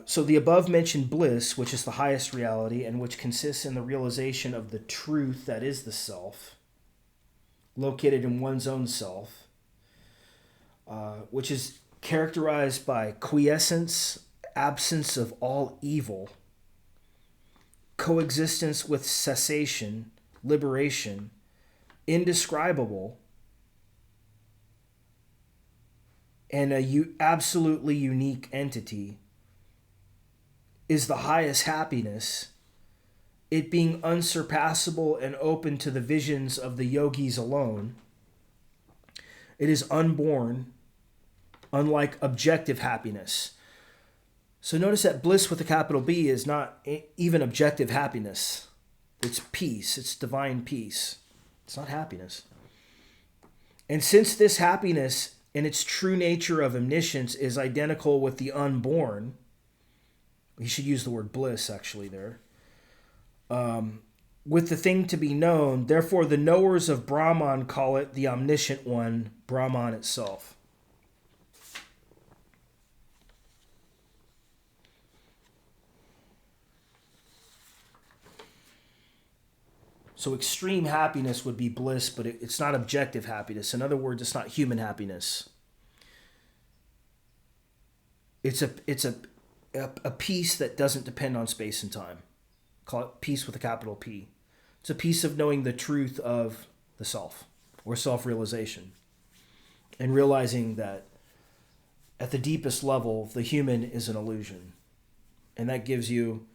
So the above mentioned bliss, which is the highest reality and which consists in the realization of the truth that is the self, located in one's own self, which is characterized by quiescence, absence of all evil, coexistence with cessation, liberation, indescribable, and absolutely unique entity, is the highest happiness, it being unsurpassable and open to the visions of the yogis alone. It is unborn, unlike objective happiness. So notice that bliss with a capital B is not even objective happiness. It's peace. It's divine peace. It's not happiness. And since this happiness in its true nature of omniscience is identical with the unborn, he should use the word bliss actually there, with the thing to be known, therefore the knowers of Brahman call it the omniscient one, Brahman itself. So extreme happiness would be bliss, but it's not objective happiness. In other words, it's not human happiness. It's a peace that doesn't depend on space and time. Call it peace with a capital P. It's a peace of knowing the truth of the self, or self-realization, and realizing that at the deepest level, the human is an illusion. And that gives you,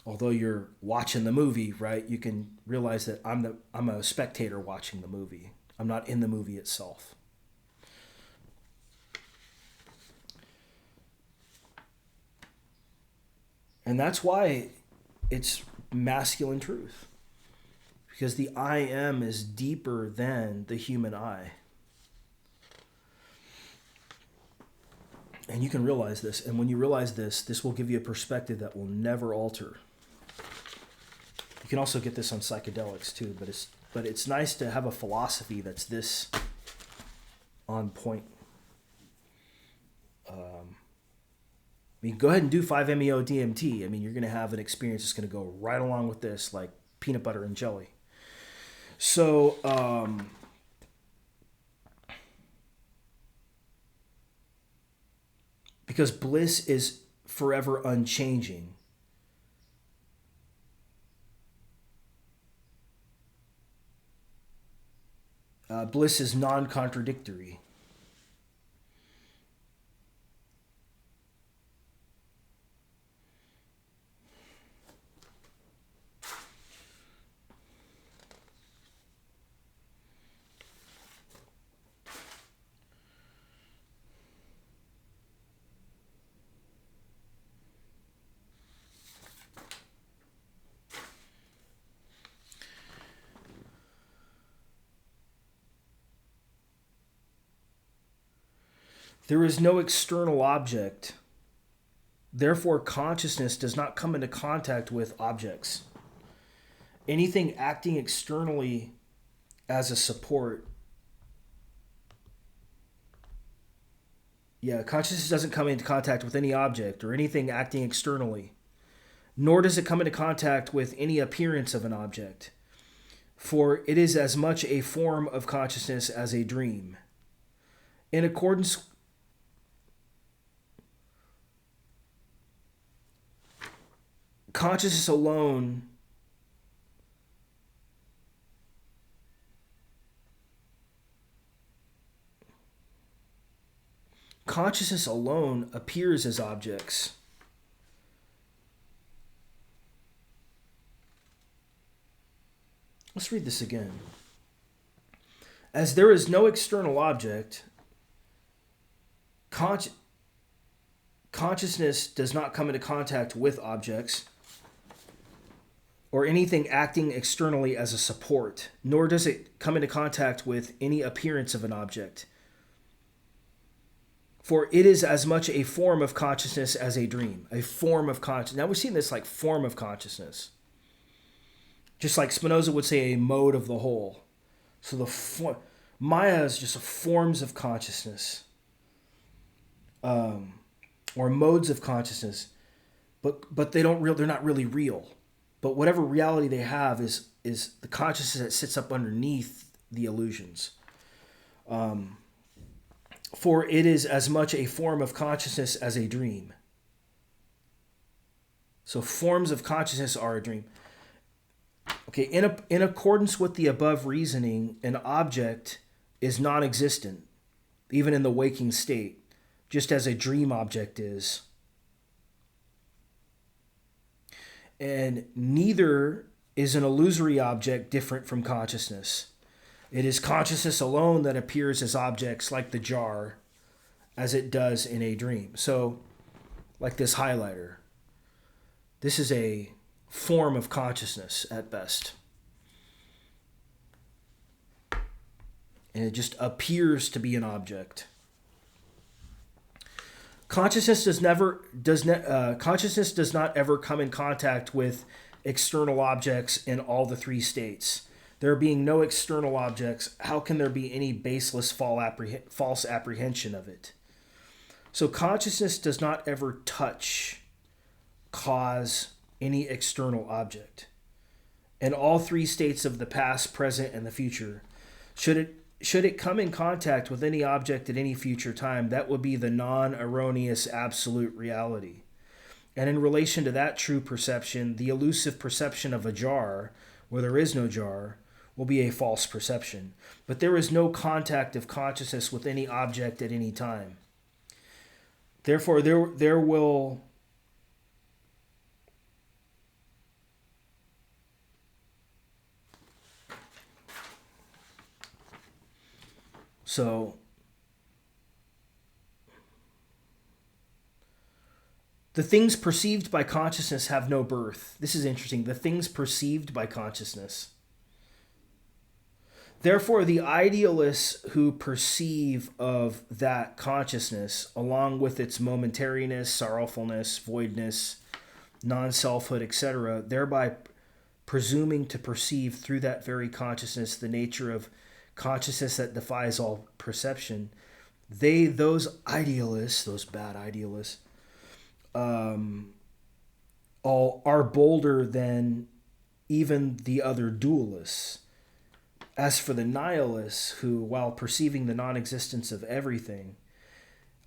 although you're watching the movie, right, you can realize that I'm a spectator watching the movie. I'm not in the movie itself. And that's why it's masculine truth. Because the I am is deeper than the human I. And you can realize this. And when you realize this, this will give you a perspective that will never alter. You can also get this on psychedelics too, but it's nice to have a philosophy that's this on point. I mean, go ahead and do 5-MeO-DMT. I mean, you're going to have an experience that's going to go right along with this, like peanut butter and jelly. So, because bliss is forever unchanging. Bliss is non-contradictory. There is no external object. Therefore, consciousness does not come into contact with objects. Anything acting externally as a support. Consciousness doesn't come into contact with any object or anything acting externally, nor does it come into contact with any appearance of an object, for it is as much a form of consciousness as a dream. In accordance consciousness alone appears as objects. Let's read this again. As there is no external object, consciousness does not come into contact with objects or anything acting externally as a support, nor does it come into contact with any appearance of an object. For it is as much a form of consciousness as a dream. A form of consciousness. Now we're seeing this like form of consciousness. Just like Spinoza would say, a mode of the whole. So Maya is just forms of consciousness. Or modes of consciousness. But they're not really real. But whatever reality they have is the consciousness that sits up underneath the illusions. For it is as much a form of consciousness as a dream. So forms of consciousness are a dream. Okay, in accordance with the above reasoning, an object is non-existent, even in the waking state, just as a dream object is. And neither is an illusory object different from consciousness. It is consciousness alone that appears as objects like the jar, as it does in a dream. So, like this highlighter, this is a form of consciousness at best. And it just appears to be an object. Consciousness does not ever come in contact with external objects in all the three states. There being no external objects, how can there be any baseless false apprehension of it? So consciousness does not ever touch, cause any external object. In all three states of the past, present, and the future, should it come in contact with any object at any future time, that would be the non-erroneous absolute reality. And in relation to that true perception, the elusive perception of a jar, where there is no jar, will be a false perception. But there is no contact of consciousness with any object at any time. Therefore, there will... So, The things perceived by consciousness have no birth. This is interesting. The things perceived by consciousness. Therefore, the idealists who perceive of that consciousness, along with its momentariness, sorrowfulness, voidness, non-selfhood, etc., thereby presuming to perceive through that very consciousness the nature of consciousness that defies all perception, those idealists, those bad idealists, all are bolder than even the other dualists. As for the nihilists, who, while perceiving the non-existence of everything,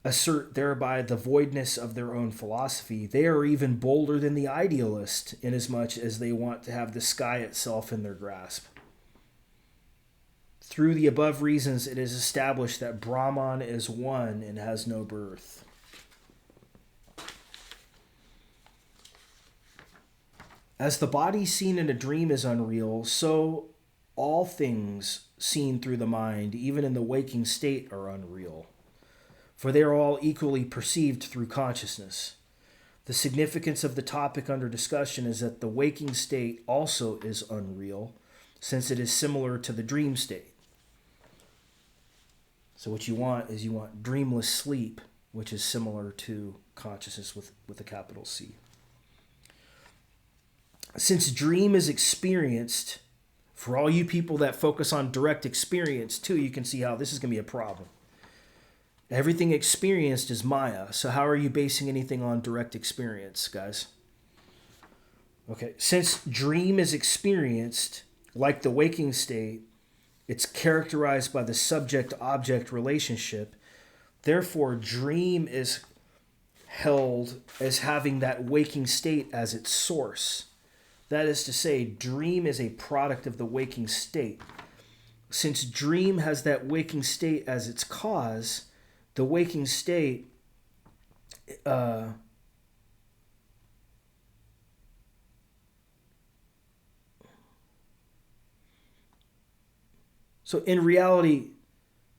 assert thereby the voidness of their own philosophy, they are even bolder than the idealist, inasmuch as they want to have the sky itself in their grasp. Through the above reasons, it is established that Brahman is one and has no birth. As the body seen in a dream is unreal, so all things seen through the mind, even in the waking state, are unreal, for they are all equally perceived through consciousness. The significance of the topic under discussion is that the waking state also is unreal, since it is similar to the dream state. So what you want is dreamless sleep, which is similar to consciousness with a capital C. Since dream is experienced, for all you people that focus on direct experience too, you can see how this is going to be a problem. Everything experienced is Maya, so how are you basing anything on direct experience, guys? Okay, since dream is experienced, like the waking state, it's characterized by the subject-object relationship. Therefore, dream is held as having that waking state as its source. That is to say, dream is a product of the waking state. Since dream has that waking state as its cause, the waking state so in reality,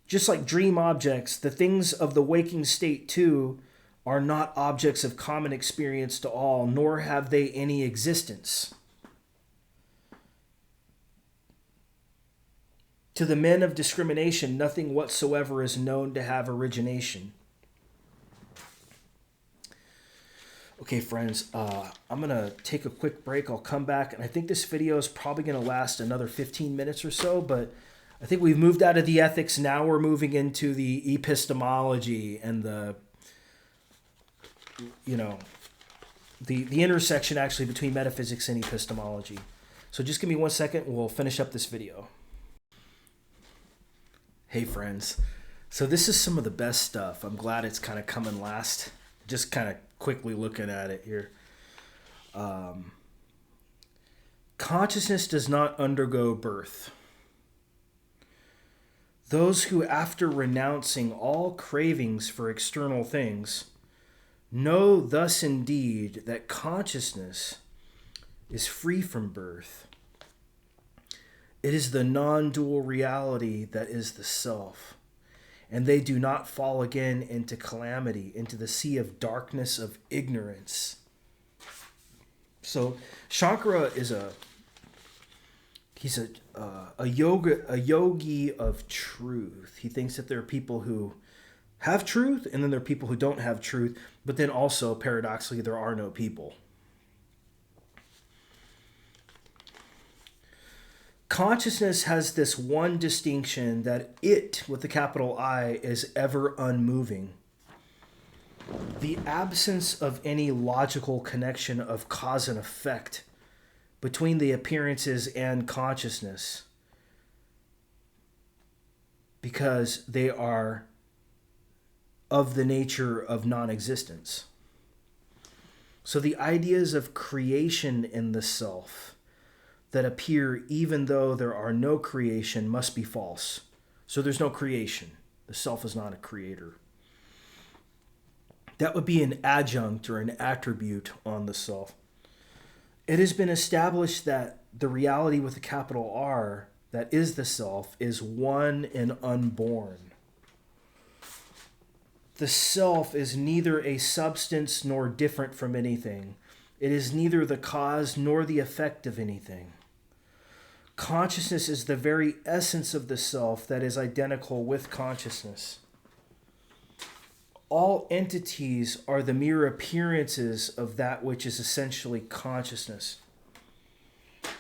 just like dream objects, the things of the waking state too are not objects of common experience to all, nor have they any existence. To the men of discrimination, nothing whatsoever is known to have origination. Okay, friends, I'm going to take a quick break. I'll come back, and I think this video is probably going to last another 15 minutes or so, but I think we've moved out of the ethics. Now we're moving into the epistemology and the intersection actually between metaphysics and epistemology. So just give me 1 second. We'll finish up this video. Hey friends, so this is some of the best stuff. I'm glad it's kind of coming last. Just kind of quickly looking at it here. Consciousness does not undergo birth. Those who, after renouncing all cravings for external things, know thus indeed that consciousness is free from birth. It is the non-dual reality that is the self, and they do not fall again into calamity, into the sea of darkness of ignorance. So Shankara is a yogi of truth. He thinks that there are people who have truth, and then there are people who don't have truth, but then also, paradoxically, there are no people. Consciousness has this one distinction, that it, with the capital I, is ever unmoving. The absence of any logical connection of cause and effect between the appearances and consciousness, because they are of the nature of non-existence. So the ideas of creation in the self that appear even though there are no creation must be false. So there's no creation. The self is not a creator. That would be an adjunct or an attribute on the self. It has been established that the reality with a capital R, that is the self, is one and unborn. The self is neither a substance nor different from anything. It is neither the cause nor the effect of anything. Consciousness is the very essence of the self that is identical with consciousness. All entities are the mere appearances of that which is essentially consciousness.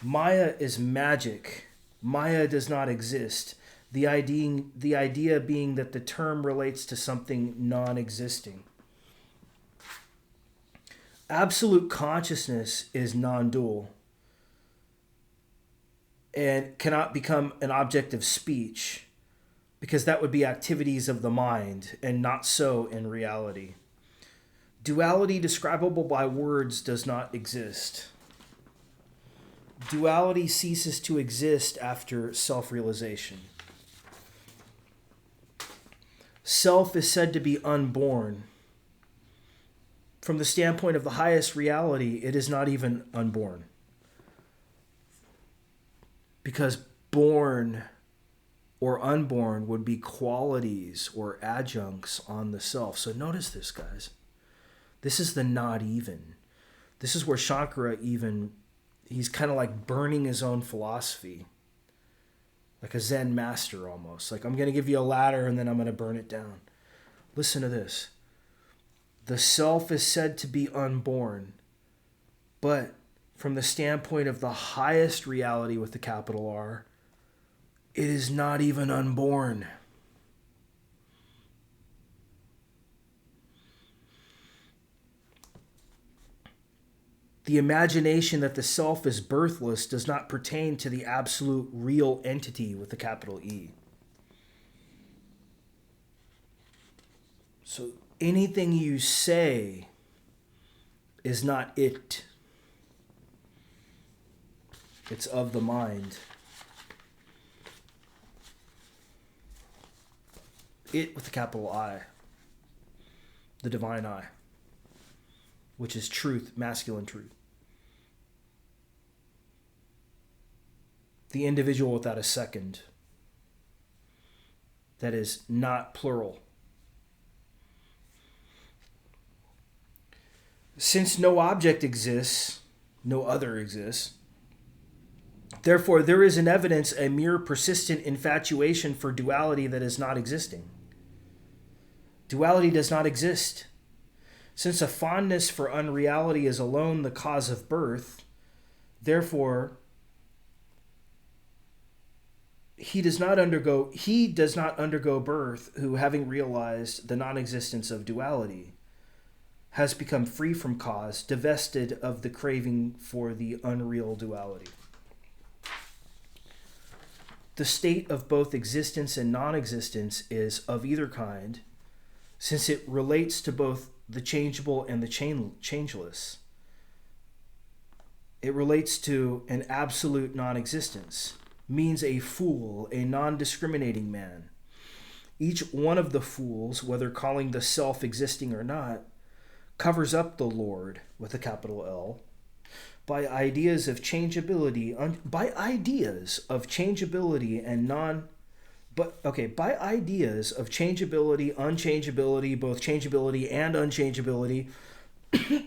Maya is magic. Maya does not exist. The idea being that the term relates to something non-existing. Absolute consciousness is non-dual and cannot become an object of speech, because that would be activities of the mind, and not so in reality. Duality describable by words does not exist. Duality ceases to exist after self-realization. Self is said to be unborn. From the standpoint of the highest reality, it is not even unborn. Because born or unborn would be qualities or adjuncts on the self. So notice this, guys. This is the not even. This is where Shankara he's kind of like burning his own philosophy. Like a Zen master almost. Like, I'm going to give you a ladder and then I'm going to burn it down. Listen to this. The self is said to be unborn, but from the standpoint of the highest reality with the capital R, it is not even unborn. The imagination that the self is birthless does not pertain to the absolute real entity with the capital E. So anything you say is not it. It's of the mind. It with the capital I. The divine I. Which is truth, masculine truth. The individual without a second. That is not plural. Since no object exists, no other exists, therefore there is in evidence a mere persistent infatuation for duality that is not existing. Duality does not exist. Since a fondness for unreality is alone the cause of birth, therefore he does not undergo birth who, having realized the non-existence of duality, has become free from cause, divested of the craving for the unreal duality. The state of both existence and non-existence is of either kind, since it relates to both the changeable and the changeless. It relates to an absolute non-existence, means a fool, a non-discriminating man. Each one of the fools, whether calling the self existing or not, covers up the Lord with a capital L by ideas of changeability, by ideas of changeability, unchangeability, both changeability and unchangeability,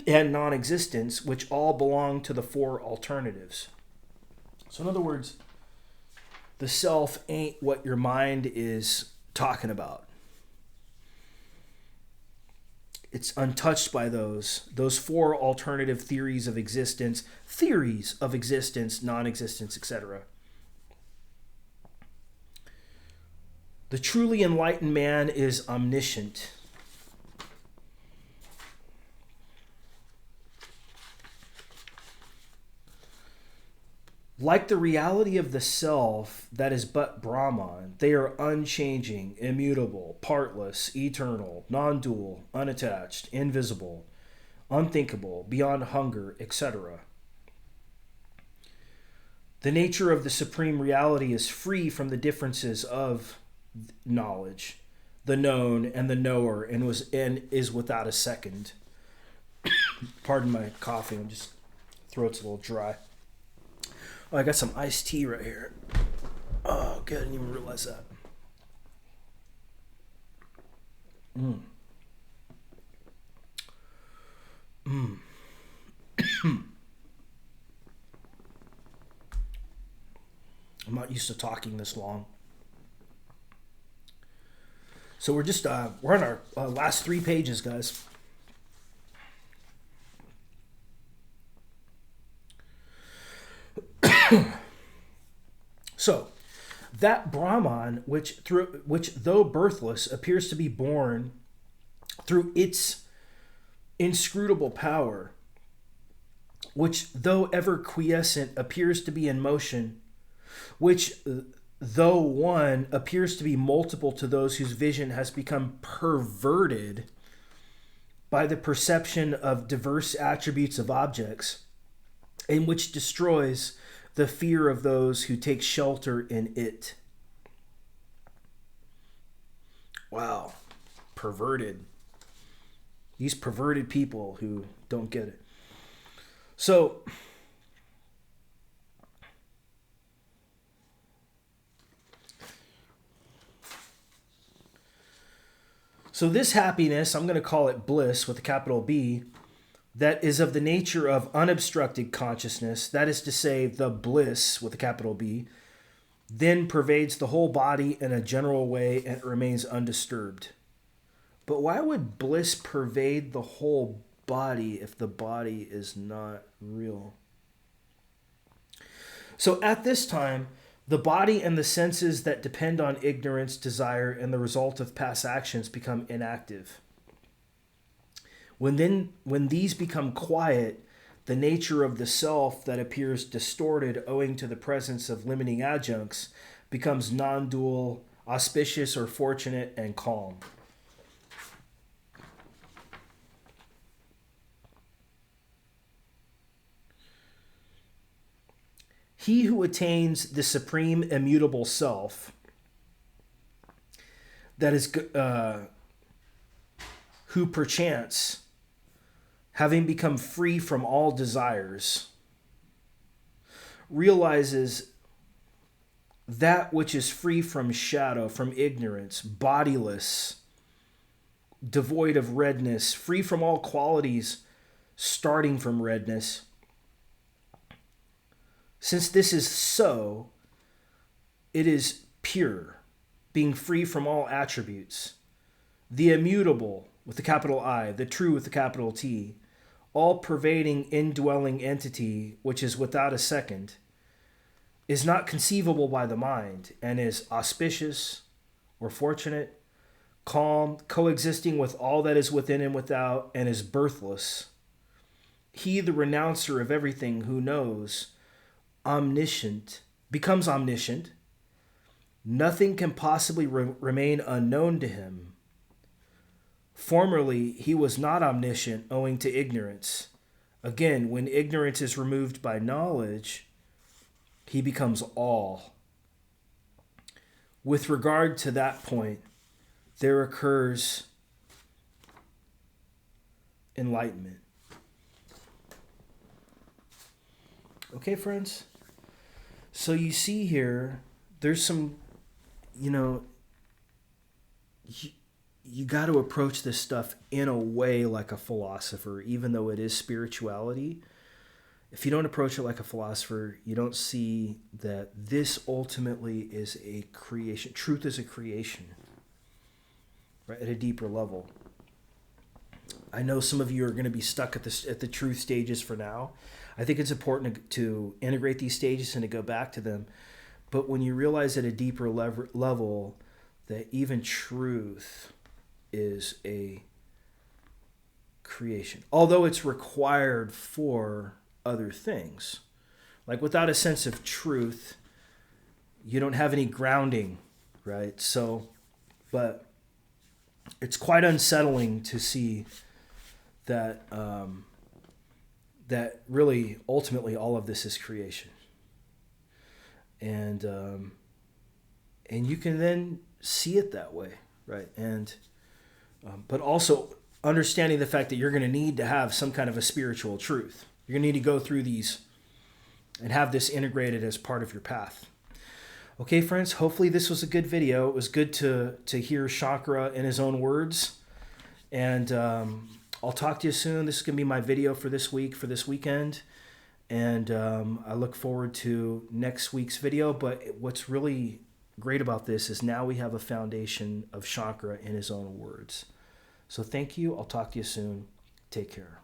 and non-existence, which all belong to the four alternatives. So in other words, the self ain't what your mind is talking about. It's untouched by those four alternative theories of existence, non-existence, etc. The truly enlightened man is omniscient. Like the reality of the self that is but Brahman, they are unchanging, immutable, partless, eternal, non-dual, unattached, invisible, unthinkable, beyond hunger, etc. The nature of the supreme reality is free from the differences of knowledge, the known and the knower, and is without a second. Pardon my coughing, throat's a little dry. Oh, I got some iced tea right here. Oh, good. I didn't even realize that. used to talking this long. So we're on our last 3 pages, guys. So, that Brahman, which though birthless appears to be born through its inscrutable power, which though ever quiescent appears to be in motion, which though one appears to be multiple to those whose vision has become perverted by the perception of diverse attributes of objects, and which destroys the fear of those who take shelter in it. Wow, perverted. These perverted people who don't get it. So this happiness, I'm going to call it bliss with a capital B, that is of the nature of unobstructed consciousness, that is to say, the bliss with a capital B, then pervades the whole body in a general way and remains undisturbed. But why would bliss pervade the whole body if the body is not real? So at this time, the body and the senses that depend on ignorance, desire, and the result of past actions become inactive. When these become quiet, the nature of the self that appears distorted owing to the presence of limiting adjuncts becomes non-dual, auspicious or fortunate, and calm. He who attains the supreme immutable self, that is, who perchance, having become free from all desires, realizes that which is free from shadow, from ignorance, bodiless, devoid of redness, free from all qualities, starting from redness. Since this is so, it is pure, being free from all attributes, the immutable with the capital I, the true with the capital T, all-pervading indwelling entity, which is without a second, is not conceivable by the mind, and is auspicious or fortunate, calm, coexisting with all that is within and without, and is birthless. He, the renouncer of everything, who knows, omniscient, becomes omniscient. Nothing can possibly remain unknown to him. Formerly, he was not omniscient owing to ignorance. Again, when ignorance is removed by knowledge, he becomes all. With regard to that point, there occurs enlightenment. Okay, friends? So you see here, there's some, you got to approach this stuff in a way like a philosopher, even though it is spirituality. If you don't approach it like a philosopher, you don't see that this ultimately is a creation. Truth is a creation, right? At a deeper level. I know some of you are going to be stuck at the truth stages for now. I think it's important to integrate these stages and to go back to them. But when you realize at a deeper level that even truth is a creation, although it's required for other things. Like without a sense of truth, you don't have any grounding, right? So, but it's quite unsettling to see that that really ultimately all of this is creation, and you can then see it that way, right? And but also understanding the fact that you're going to need to have some kind of a spiritual truth. You're going to need to go through these and have this integrated as part of your path. Okay, friends, hopefully this was a good video. It was good to hear Shankara in his own words. And I'll talk to you soon. This is going to be my video for this week, for this weekend. And I look forward to next week's video. But what's really great about this is now we have a foundation of Shankara in his own words. So thank you. I'll talk to you soon. Take care.